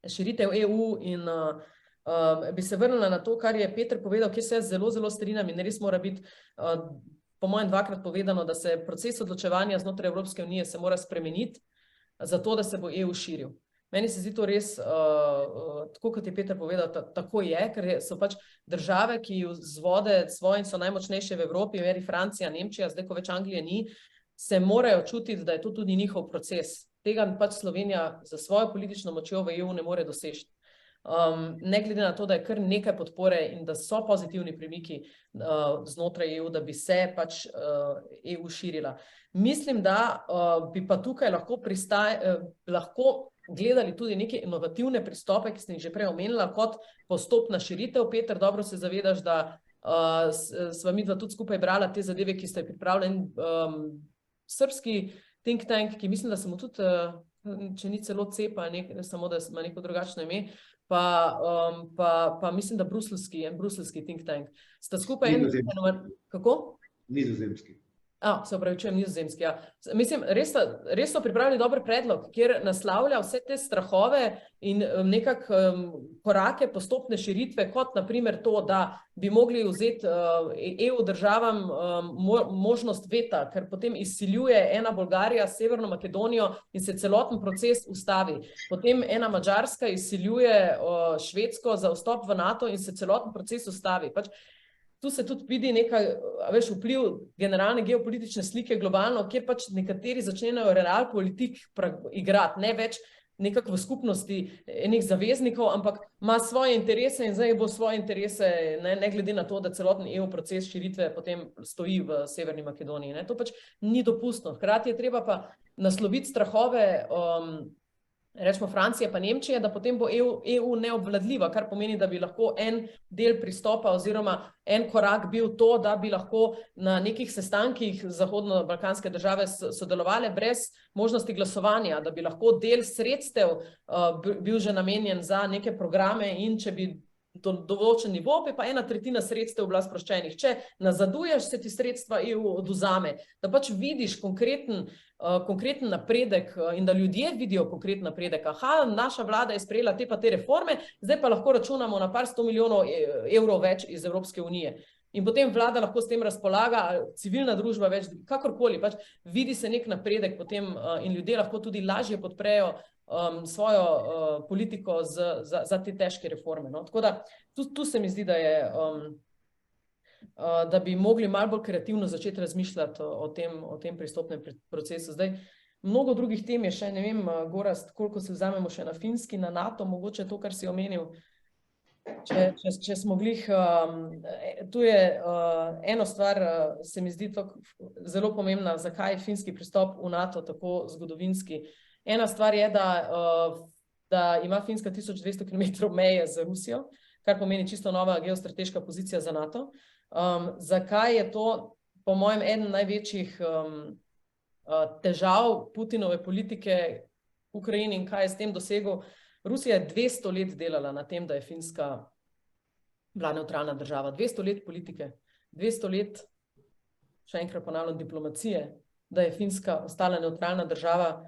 širitev EU in bi se vrnila na to, kar je Peter povedal, kjer se jaz zelo, zelo strinjam in res mora biti po mojem dvakrat povedano, da se proces odločevanja znotraj Evropske unije se mora spremeniti, zato da se bo EU širil. Meni se zdi to res, tako kot je Peter povedal, tako je, ker so pač države, ki vzvode svoje in so najmočnejše v Evropi, meri Francija, Nemčija, zdaj ko več Anglije ni, se morajo čutiti, da je to tudi njihov proces. Tega pač Slovenija za svojo politično močjo v EU ne more doseči. Ne glede na to, da je kar nekaj podpore in da so pozitivni premiki znotraj EU, da bi se pač EU širila. Mislim, da bi pa tukaj lahko gledali tudi neke inovativne pristope, ki sem jih že prej omenila, kot postopna širitev. Peter, dobro se zavedaš, da sva midva tudi skupaj brala te zadeve, ki ste pripravljeni. Srbski think tank, ki mislim, da se mu tudi, če ni celo CEPA, samo da ima neko drugačno ime, pa mislim, da bruselski think tank. Sta skupaj Kako? Nizozemski. Se opravičujem, nizozemski, ja. Mislim, res so pripravili dober predlog, kjer naslavlja vse te strahove in nekako korake postopne širitve, kot naprimer to, da bi mogli vzeti EU državam možnost veta, ker potem izsiljuje ena Bolgarija s Severno Makedonijo in se celoten proces ustavi. Potem ena Madžarska izsiljuje Švedsko za vstop v NATO in se celoten proces ustavi. Pač tu se tudi vidi nekaj, vpliv generalne geopolitične slike globalno, kjer pač nekateri začnejo realpolitik igrati, ne več nekako v skupnosti enih zaveznikov, ampak ima svoje interese in zdaj bo svoje interese, ne glede na to, da celoten EU proces širitve potem stoji v Severni Makedoniji. To pač ni dopustno. Hkrati je treba pa nasloviti strahove rečemo Francije pa Nemčije, da potem bo EU neobvladljiva, kar pomeni, da bi lahko en del pristopa oziroma en korak bil to, da bi lahko na nekih sestankih zahodno-balkanske države sodelovali brez možnosti glasovanja, da bi lahko del sredstev bil že namenjen za neke programe in če bi določen nivo, pa ena tretjina sredstev bila sproščenih. Če nazaduješ, se ti sredstva EU odvzame, da pač vidiš konkreten napredek in da ljudje vidijo konkreten napredek. Naša vlada je sprejela te pa te reforme, zdaj pa lahko računamo na par 100 milijonov evrov več iz Evropske unije. In potem vlada lahko s tem razpolaga, civilna družba več, kakorkoli, pač vidi se nek napredek potem in ljudje lahko tudi lažje podprejo svojo politiko za te težke reforme. Tako da tu se mi zdi, da bi mogli malo bolj kreativno začeti razmišljati o tem pristopnem procesu. Zdaj, mnogo drugih tem je še, ne vem, Gorazd, koliko se vzamemo še na Finski, na NATO, mogoče to, kar si omenil. Če smo glih, tu je eno stvar, se mi zdi zelo pomembna, zakaj je finski pristop v NATO tako zgodovinski. Ena stvar je, da ima Finska 1200 km meje z Rusijo, kar pomeni čisto nova geostrateška pozicija za NATO. Zakaj je to, po mojem, eden največjih težav Putinove politike v Ukrajini in kaj je s tem dosegel? Rusija je 200 let delala na tem, da je Finska bila nevtralna država. 200 let politike, 200 let, še enkrat ponavljam, diplomacije, da je Finska ostala nevtralna država.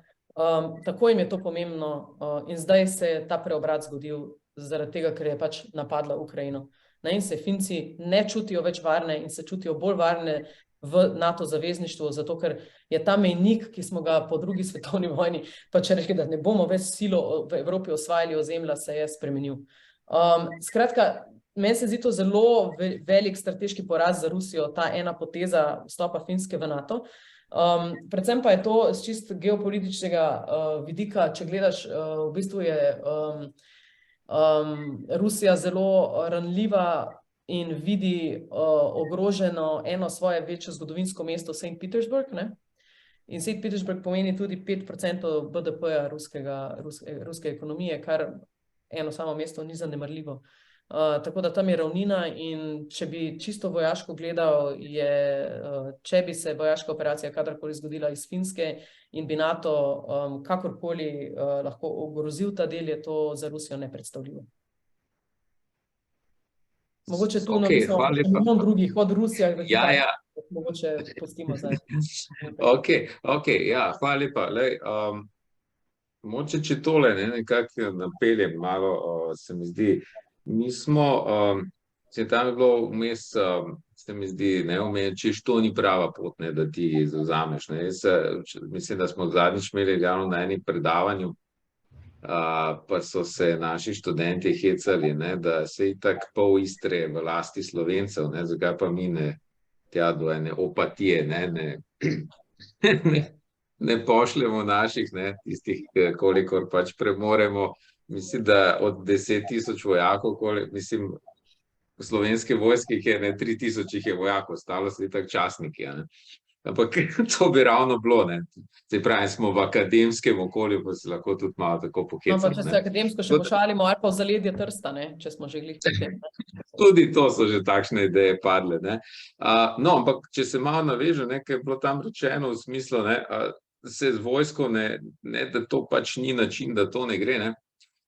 Tako jim je to pomembno in zdaj se je ta preobrat zgodil zaradi tega, ker je pač napadla Ukrajino. In se Finci ne čutijo več varne in se čutijo bolj varne v NATO zavezništvu, zato ker je ta mejnik, ki smo ga po drugi svetovni vojni pač rekli, da ne bomo več silo v Evropi osvajali ozemlja, se je spremenil. Skratka, meni se zdi to zelo velik strateški poraz za Rusijo, ta ena poteza vstopa Finske v NATO. Predvsem pa je to z čist geopolitičnega vidika, če gledaš, v bistvu je Rusija zelo ranljiva in vidi ogroženo eno svoje večje zgodovinsko mesto, St. Petersburg, ne? In St. Petersburg pomeni tudi 5% BDP-ja ruske ekonomije, kar eno samo mesto ni zanemarljivo. Tako da tam je ravnina in če bi čisto vojaško gledal, če bi se vojaška operacija kadarkoli zgodila iz Finske in bi NATO kakorkoli lahko ogrozil ta del, je to za Rusijo nepredstavljivo. Mogoče tu imamo drugih od Rusija, mogoče pustimo zdaj. Ok, ja, hvala lepa. Mogoče če tole nekako napeljem malo, se mi zdi. Mi smo Tam je bilo vmes, se mi zdi, češ to ni prava pot, ne, da ti zavzameš. Ne. Mislim, da smo zadnjič imeli ravno na enem predavanju, pa so se naši študenti hecali, ne, da se itak pol Istre v lasti Slovencev, ne, zakaj pa mi ne tja do ene opatije, ne pošljemo naših, ne, tistih, kolikor pač premoremo. Mislim, da od 10,000 vojakov, mislim, slovenske vojske je 3,000 jih je vojakov, ostalo so itak častniki. Ampak to bi ravno bilo. Se pravi, smo v akademskem okolju, pa se lahko tudi malo tako pohecamo. Pa če se akademsko še pošalimo, ali pa v zaledje Trsta, če smo že glih pri tem. Tudi to so že takšne ideje padle. No, ampak če se malo naveže, kaj je bilo tam rečeno v smislu, se z vojsko, da to pač ni način, da to ne gre.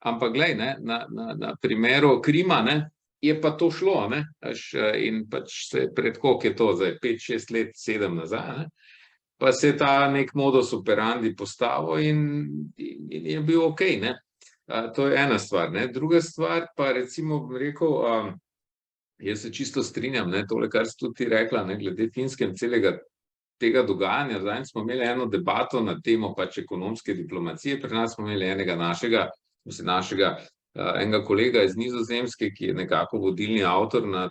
Ampak glej, na primeru Krima, je pa to šlo, in pač se pred koliko je to zdaj, 5-6 let, 7 nazaj, pa se je ta nek modus operandi postavil in je bil okej, to je ena stvar, Druga stvar pa recimo, bom rekel, jaz se čisto strinjam, tole, kar si tudi ti rekla, glede Finske in celega tega dogajanja. Zdaj smo imeli eno debato na temo pač ekonomske diplomacije, pri nas smo imeli našega enega kolega iz Nizozemske, ki je nekako vodilni avtor na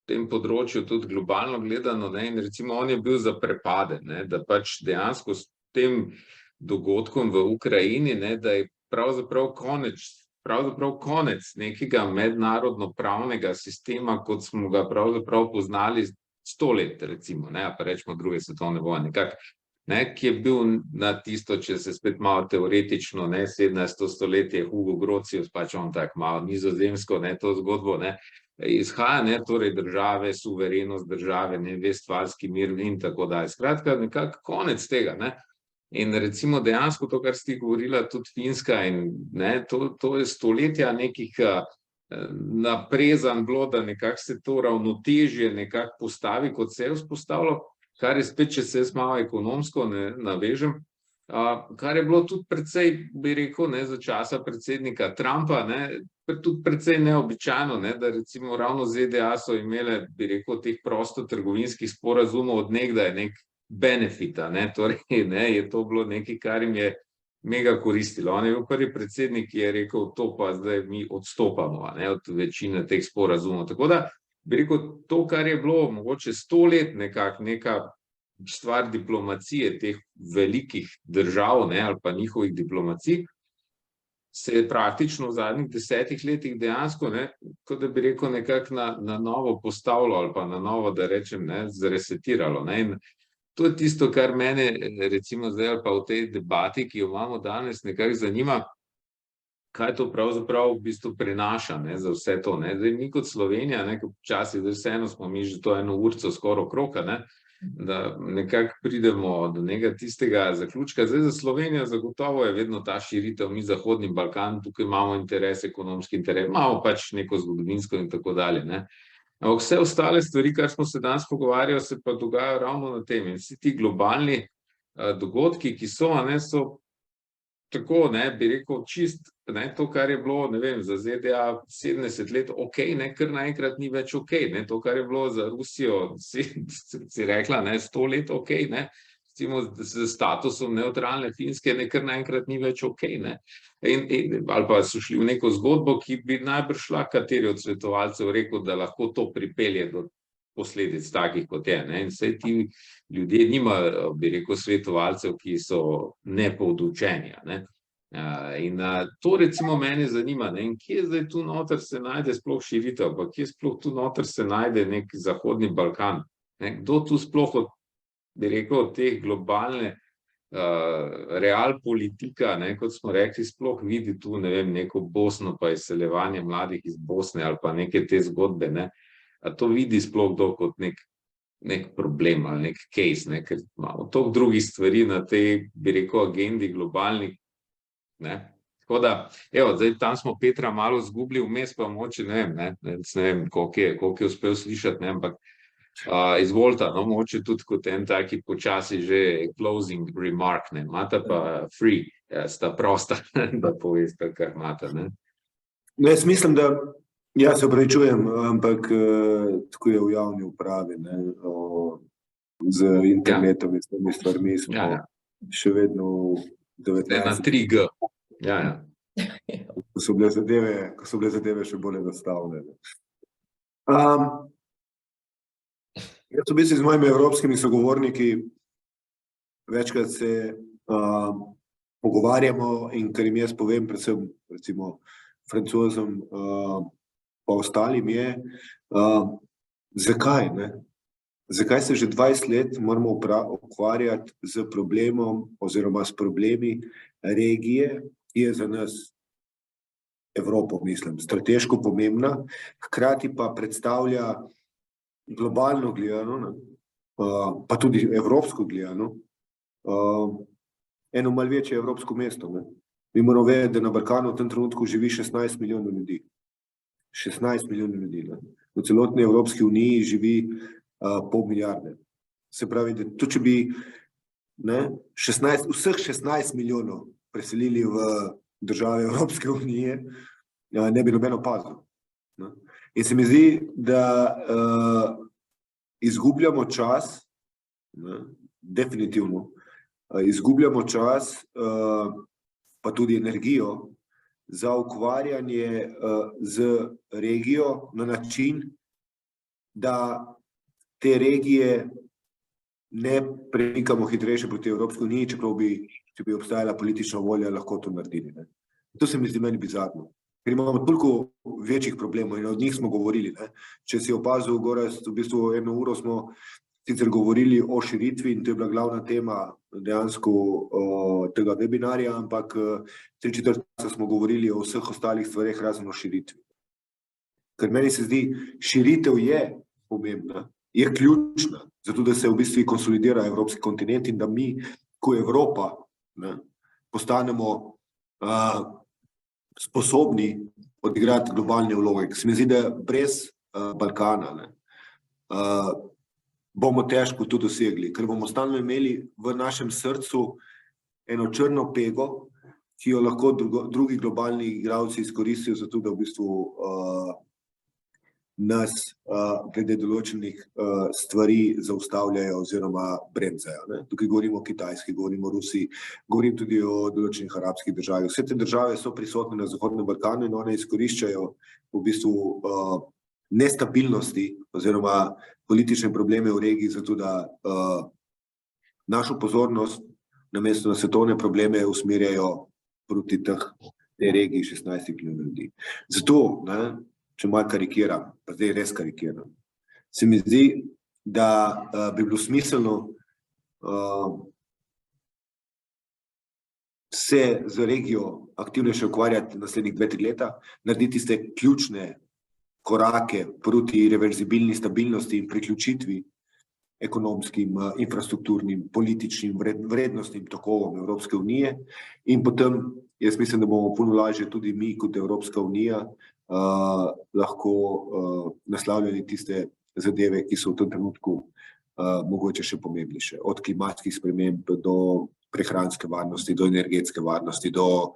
tem področju, tudi globalno gledano, in recimo on je bil zaprepaden, da pač dejansko s tem dogodkom v Ukrajini, da je pravzaprav konec nekega mednarodno-pravnega sistema, kot smo ga pravzaprav poznali 100 let, recimo, pa rečemo druge svetovne vojne, ki je bil na tisto, če se spet malo teoretično, 17. stoletje, Hugo Grotius, pač on tako malo nizozemsko, to zgodbo, izhaja, torej države, suverenost države, vestfalski mir in tako dalje. Skratka, nekako konec tega, In recimo dejansko to, kar si govorila, tudi Finska, in to je stoletja nekih naprezan bilo, da nekako se to ravnotežje nekako postavi, kot se je vzpostavilo, kar je spet, če se jaz malo ekonomsko navežem, kar je bilo tudi precej, bi rekel, za časa predsednika Trumpa, tudi precej neobičajno, da recimo ravno ZDA so imele, bi rekel, teh prostotrgovinskih sporazumov od nekdaj nek benefita, torej je to bilo nekaj, kar jim je mega koristilo. On je bil prvi predsednik, ki je rekel, to pa zdaj mi odstopamo od večine teh sporazumov. Tako da, bi rekel, to, kar je bilo mogoče 100 let neka stvar diplomacije teh velikih držav, ali pa njihovih diplomacij, se je praktično v zadnjih 10 letih dejansko, kot da bi rekel, nekako na novo postavilo ali pa na novo, da rečem, zresetiralo. In to je tisto, kar mene recimo zdaj ali pa v tej debati, ki jo imamo danes, nekako zanima, kaj to pravzaprav v bistvu prinaša za vse to. Zdaj mi kot Slovenija, včasih vseeno smo mi že to eno urco skoraj okrog, da nekako pridemo do nekega tistega zaključka. Zdaj za Slovenijo zagotovo je vedno ta širitev, mi Zahodni Balkan, tukaj imamo interes, ekonomski interes, imamo pač neko zgodovinsko in tako dalje. Ampak vse ostale stvari, kar smo se danes pogovarjali, se pa dogajajo ravno na tem. In vsi ti globalni dogodki, ki so tako, bi rekel, čist, to, kar je bilo, za ZDA 70 let okej, kar naenkrat ni več okej. To, kar je bilo za Rusijo, si rekla, 100 let okej, recimo z statusom nevtralne Finske, kar naenkrat ni več okej. Ali pa so šli v neko zgodbo, ki bi najbrž šla kateri od svetovalcev rekel, da lahko to pripelje do posledic takih, kot je. In vse ti ljudje nimajo, bi rekel, svetovalcev, ki so nepoučeni. In to recimo mene zanima, in kje zdaj tu noter se najde sploh širitev, pa kje sploh tu noter se najde nek Zahodni Balkan. Kdo tu sploh bi rekel, od teh globalne realpolitika, kot smo rekli, sploh vidi tu, neko Bosno, pa izseljevanje mladih iz Bosne ali pa neke te zgodbe, a to vidi sploh kdo kot nek problem ali nek case, ker imamo toliko drugih stvari na tej, bi rekel, agendi globalnih. Tako da, evo, zdaj tam smo Petra malo zgubili vmes, pa moče, ne vem, koliko je uspel slišati, ampak izvolite, moče tudi kot en taki počasi že closing remark, imate pa free, sta prosta, da poveste, kar imate. Jaz mislim, da Ja, se opravičujem, ampak tako je v javni upravi, ne, z internetom in s temi stvarmi smo še vedno v 19. Na 3G. Ja. Ko so bile zadeve še bolj enostavne. Jaz v bistvu z mojimi evropskimi sogovorniki večkrat se pogovarjamo in kar jim jaz povem, predvsem recimo Francozom pa ostalim je, zakaj, ne? Zakaj se že 20 let moramo ukvarjati z problemom oziroma s problemi regije, ki je za nas Evropo, mislim, strateško pomembna, hkrati pa predstavlja globalno gledano, pa tudi evropsko gledano, eno malo večje evropsko mesto. Ne? Mi moramo vedeti, da na Balkanu v tem trenutku živi 16 milijonov ljudi. 16 milijonov ljudi. Ne? V celotni Evropski uniji živi pol milijarde. Se pravi, da to, če bi vseh 16 milijonov preselili v države Evropske unije, ne bi nobeno opazil. Ne? In se mi zdi, da izgubljamo čas, ne? Definitivno, izgubljamo čas, pa tudi energijo za ukvarjanje z regijo na način, da te regije ne premikamo hitrejše proti Evropski uniji, čeprav če bi obstajala politična volja, lahko to naredili. Ne. To se mi zdi meni bizarno. Ker imamo toliko večjih problemov in od njih smo govorili. Ne. Če si opazil, Gorazd, v bistvu 1 uro smo sicer govorili o širitvi in to je bila glavna tema dejansko tega webinarja, ampak 3/4 smo govorili o vseh ostalih stvareh razen o širitvi. Ker meni se zdi, širitev je pomembna, je ključna, zato da se v bistvu konsolidira evropski kontinent in da mi, ko Evropa, ne, postanemo sposobni odigrati globalne vloge. Se mi zdi, da brez Balkana ne, bomo težko to dosegli, ker bomo stalno imeli v našem srcu eno črno pego, ki jo lahko drugi globalni igralci izkoristijo za to, da v bistvu nas glede določenih stvari zaustavljajo oziroma bremzajo. Ne? Tukaj govorimo o Kitajski, govorimo o Rusiji, govorim tudi o določenih arabskih državah. Vse te države so prisotne na Zahodnem Balkanu in one izkoriščajo v bistvu nestabilnosti oziroma politične probleme v regiji, zato da našo pozornost namesto na svetovne probleme usmerjajo proti tej regiji 16 milijonov ljudi. Zato, ne, če malo karikiram, pa zdaj res karikiram, se mi zdi, da bi bilo smiselno se z regijo aktivnejše ukvarjati naslednjih 2-3 leta, narediti tiste ključne korake proti reverzibilni stabilnosti in priključitvi ekonomskim, infrastrukturnim, političnim, vrednostnim tokovom Evropske unije in potem, jaz mislim, da bomo puno lažje tudi mi kot Evropska unija lahko naslavljali tiste zadeve, ki so v tem trenutku mogoče še pomembnejše. Od klimatskih sprememb do prehranske varnosti, do energetske varnosti, do,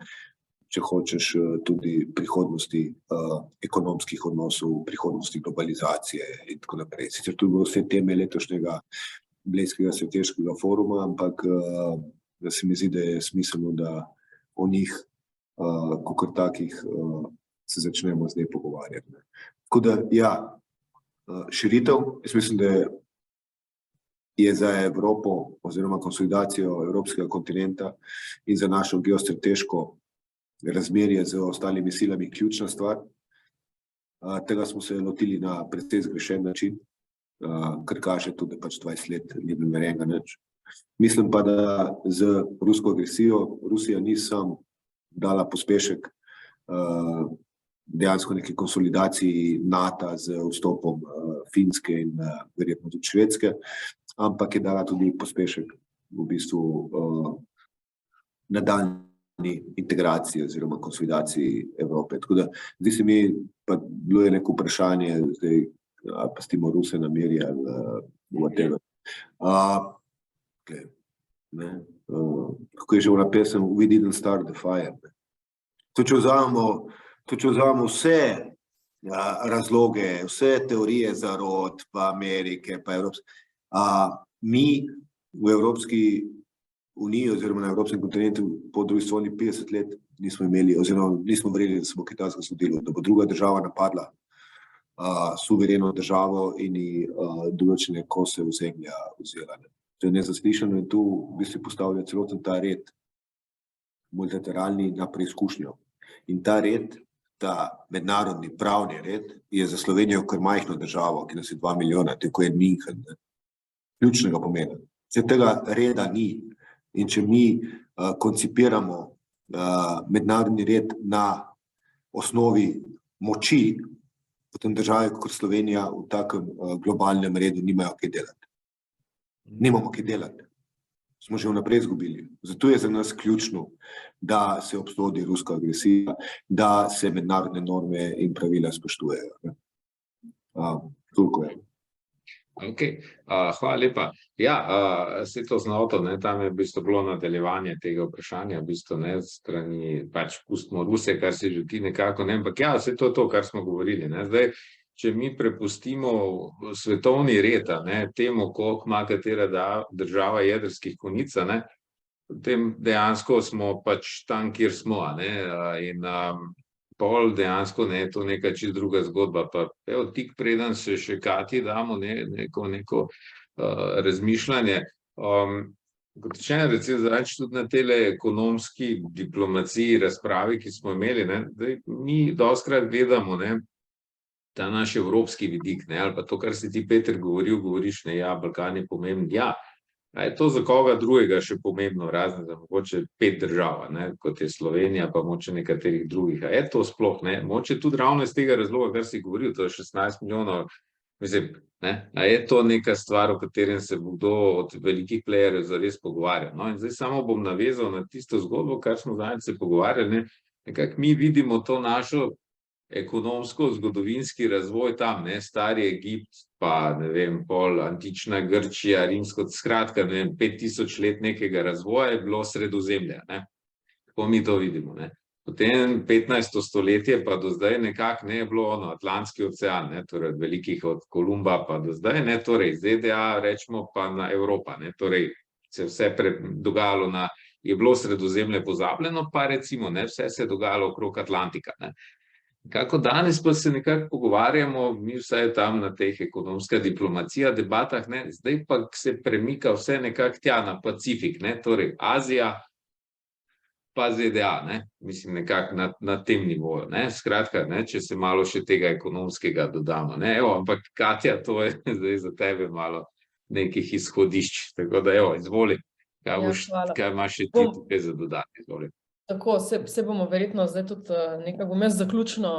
če hočeš, tudi prihodnosti ekonomskih odnosov, prihodnosti globalizacije in tako naprej. Sicer tudi vse teme letošnjega Blejskega strateškega foruma, ampak se mi zdi, da je smiselno, da o njih kakor takih se začnemo zdaj pogovarjati. Tako da, ja, širitev, jaz mislim, da je za Evropo oziroma konsolidacijo evropskega kontinenta in za našo geostrateško razmerje z ostalimi silami ključna stvar. Tega smo se lotili na precej zgrešen način, kar kaže tudi, da pač 20 let ni bilo narejenega nič. Mislim pa, da z rusko agresijo Rusija ni sam dala pospešek dejansko neki konsolidaciji NATO z vstopom Finske in verjetno tudi Švedske, ampak je dala tudi pospešek v bistvu nadaljnji integraciji oziroma konsolidaciji Evrope. Tako da, zdi se mi, pa bilo je neko vprašanje, zdaj pustimo Ruse na miru ali whatever. Kako je že ona pesem We didn't start the fire. To, če vzamemo vse razloge, vse teorije zarot, pa Amerike, pa Evropske. Mi v Evropski uniji oziroma na Evropskem kontinentu po drugi svetovni 50 let nismo imeli, oziroma nismo verjeli, da se bo kaj takega zgodilo, da bo druga država napadla suvereno državo in določene kose ozemlja vzela. To je nezaslišano in tu bi se postavljal celoten ta red multilateralni na preizkušnjo. In ta red, ta mednarodni pravni red je za Slovenijo kar majhno državo, ki nas je 2 milijona, tako je München, ključnega pomena. Če tega reda ni in če mi koncipiramo mednarodni red na osnovi moči, potem države kot Slovenija v takem globalnem redu nimajo kaj delati. Nimamo kaj delati. Smo že vnaprej izgubili. Zato je za nas ključno, da se obsodi ruska agresija, da se mednarodne norme in pravila spoštujejo. Toliko je. Ok, hvala lepa. Ja, se to znoto, tam je v bistvu bilo nadaljevanje tega vprašanja, v bistvu strani, pač pustimo Ruse, kar se že ti nekako, ampak ja, vse to je to, kar smo govorili. Zdaj, če mi prepustimo svetovni red, temu, koliko ima katera država jedrskih konic, potem dejansko smo pač tam, kjer smo. In pol dejansko je to neka čisto druga zgodba. Pa tik preden se še Katji damo neko razmišljanje. Kot rečeno, recimo tudi na tele ekonomski diplomaciji razpravi, ki smo imeli, mi dostikrat gledamo ta naš evropski vidik, ali pa to, kar si ti, Peter, govoriš, ja, Balkan je pomemben, ja. A je to za koga drugega še pomembno, razen za mogoče 5 držav, kot je Slovenija, pa mogoče nekaterih drugih. A je to sploh, mogoče tudi ravno iz tega razloga, kar si govoril, to je 16 milijonov, mislim, a je to neka stvar, o katerem se bo kdo od velikih playerjev zares pogovarjal. In zdaj samo bom navezal na tisto zgodbo, kar smo zadnjič se pogovarjali, nekako mi vidimo to našo ekonomsko-zgodovinski razvoj tam, stari Egipt, pa pol antična Grčija, rimsko, skratka, 5000 let nekega razvoja je bilo Sredozemlja. Tako mi to vidimo. Potem 15. stoletje pa do zdaj nekako je bilo Atlantski ocean, torej od velikih od Kolumba pa do zdaj, torej ZDA, rečemo pa na Evropa, torej se vse dogajalo je bilo Sredozemlje pozabljeno, pa recimo vse se je dogajalo okrog Atlantika. Kako danes pa se nekako pogovarjamo, mi vsaj tam na teh ekonomska diplomacija debatah, zdaj pa se premika vse nekako tja na Pacifik, torej Azija pa ZDA, mislim nekako na tem nivoju. Skratka, če se malo še tega ekonomskega dodamo. Ampak Katja, to je zdaj za tebe malo nekih izhodišč, tako da izvoli, kaj imaš še ti tukaj za dodati, izvoli. Tako, se bomo verjetno zdaj tudi nekako vmes zaključno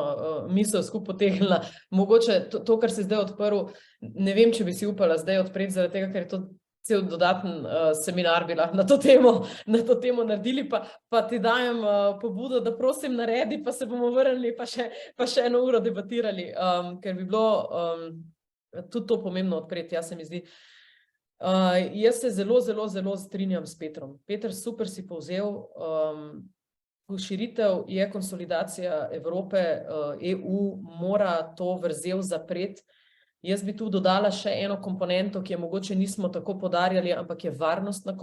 misel skupaj potegnila. Mogoče to, kar si zdaj odprl, ne vem, če bi si upala zdaj odpreti, zaradi tega, ker je to cel dodaten seminar bila na to temo naredili, pa ti dajem pobudo, da prosim naredi, pa se bomo vrnili, pa še 1 uro debatirali, ker bi bilo tudi to pomembno odpreti, se mi zdi. Jaz se zelo, zelo, zelo strinjam s Petrom. Peter, super si povzel. Širitev je konsolidacija Evrope, EU mora to vrzel zapreti. Jaz bi tu dodala še eno komponento, ki je mogoče nismo tako poudarjali, ampak je varnostna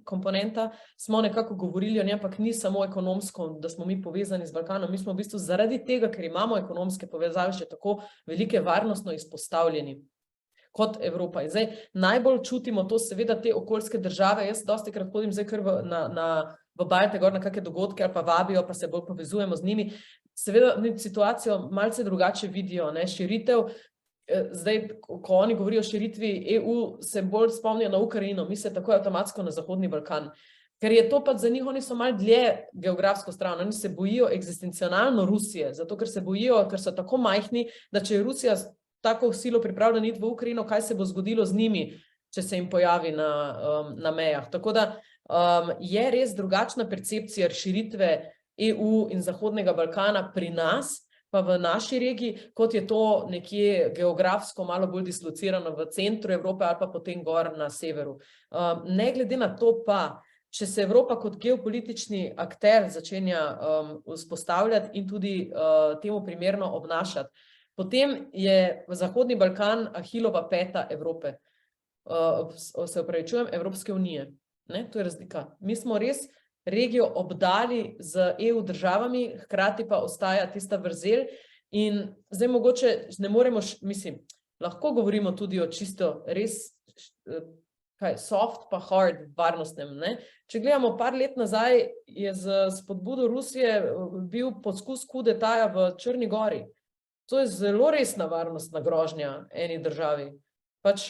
komponenta. Smo nekako govorili o njej, ampak ni samo ekonomsko, da smo mi povezani z Balkanom. Mi smo v bistvu zaradi tega, ker imamo ekonomske povezave, še tako velike varnostno izpostavljeni kot Evropa. In zdaj najbolj čutimo to seveda te okoljske države. Jaz dostikrat hodim zdaj kar v Balte gor na kakšne dogodke ali pa vabijo, pa se bolj povezujemo z njimi. Seveda situacijo malce drugače vidijo, širitev. Zdaj, ko oni govorijo o širitvi EU, se bolj spomnijo na Ukrajino, mi se tako avtomatsko na Zahodni Balkan. Ker je to pa za njih, oni so malo dlje geografsko stran, oni se bojijo eksistencionalno Rusije, zato ker se bojijo, ker so tako majhni, da če je Rusija tako silo pripravljena iti v Ukrajino, kaj se bo zgodilo z njimi, če se jim pojavi na mejah. Tako da je res drugačna percepcija širitve EU in Zahodnega Balkana pri nas, pa v naši regiji, kot je to nekje geografsko malo bolj dislocirano v centru Evrope ali pa potem gor na severu. Ne glede na to pa, če se Evropa kot geopolitični akter začenja vzpostavljati in tudi temu primerno obnašati, Potem je Zahodni Balkan Ahilova peta Evrope. Se opravičujem, Evropske unije. Ne? To je razlika. Mi smo res regijo obdali z EU državami, hkrati pa ostaja tista vrzel in zdaj mogoče ne moremo, mislim, lahko govorimo tudi o čisto res soft pa hard varnostnem. Ne? Če gledamo par let nazaj, je z spodbudo Rusije bil poskus kudetaja v Črni gori. To je zelo resna varnostna grožnja eni državi. Pač,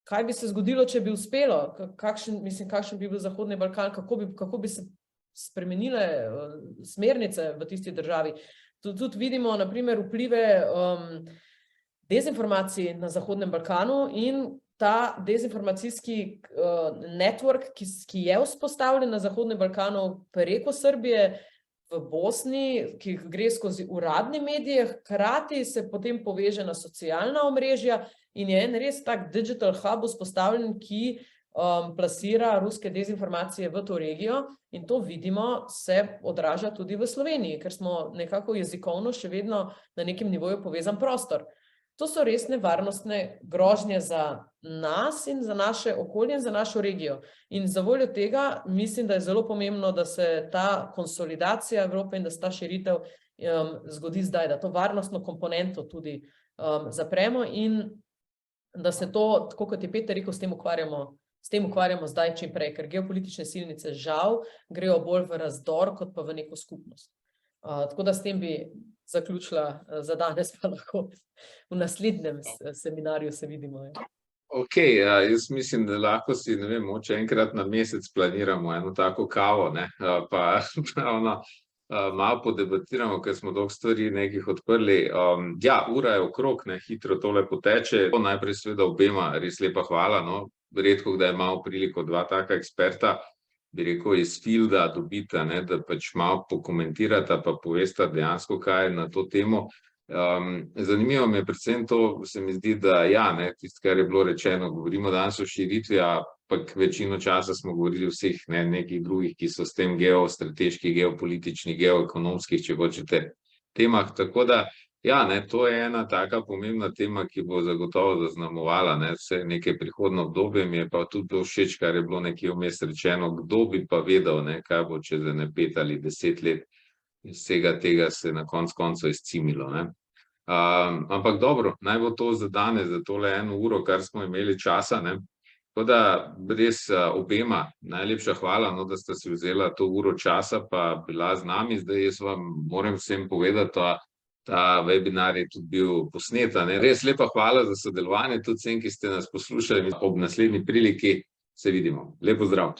kaj bi se zgodilo, če bi uspelo? Kakšen bi bil Zahodni Balkan? Kako bi se spremenile smernice v tisti državi? Tudi vidimo, na primer, vplive dezinformacij na Zahodnem Balkanu in ta dezinformacijski network, ki je vzpostavljen na Zahodnem Balkanu preko Srbije v Bosni, ki gre skozi uradne medije, hkrati se potem poveže na socialna omrežja in je en res tak digital hub vzpostavljen, ki plasira ruske dezinformacije v to regijo in to vidimo, se odraža tudi v Sloveniji, ker smo nekako jezikovno še vedno na nekem nivoju povezan prostor. To so resne varnostne grožnje za nas in za naše okolje in za našo regijo. In za voljo tega mislim, da je zelo pomembno, da se ta konsolidacija Evrope in da se ta širitev zgodi zdaj, da to varnostno komponento tudi zapremo in da se to, tako kot je Peter rekel, s tem ukvarjamo zdaj čim prej, ker geopolitične silnice žal grejo bolj v razdor, kot pa v neko skupnost. Tako da s tem bi zaključila za danes, pa lahko v naslednjem seminarju se vidimo. Ok, jaz mislim, da lahko si, ne vem, moče enkrat na mesec planiramo eno tako kavo, ne, pa malo podebatiramo, ker smo dolgo stvari nekih odprli. Ja, ura je okrog, ne, hitro tole poteče. Najprej seveda obema res lepa hvala, no, redko kdaj imamo priliko dva taka eksperta, bi rekel, iz fielda dobita, ne, da pač malo pokomentirata pa povesta dejansko, kaj je na to temo. Zanimivo mi je predvsem to, se mi zdi, da ja, ne, tisto, kar je bilo rečeno, govorimo danes o širitvi, ampak večino časa smo govorili o vseh nekih drugih, ki so s tem geostrateških, geopolitičnih, geoekonomskih, če hočete, temah. Tako da, ja, ne, to je ena taka pomembna tema, ki bo zagotovo zaznamovala, ne, vse neke prihodnje obdobje. Mi je pa tudi všeč, kar je bilo nekje vmes rečeno, kdo bi pa vedel, ne, kaj bo čez 5 ali 10 let iz vsega tega se na koncu izcimilo, ne. Ampak dobro, naj bo to za danes, za tole 1 uro, kar smo imeli časa, ne. Tako da res obema najlepša hvala, no, da ste si vzela to uro časa pa bila z nami. Zdaj jaz vam moram vsem povedati, ta webinar je tudi bil posnet, ne. Res lepa hvala za sodelovanje, tudi vsem, ki ste nas poslušali. Ob naslednji priliki se vidimo. Lep pozdrav.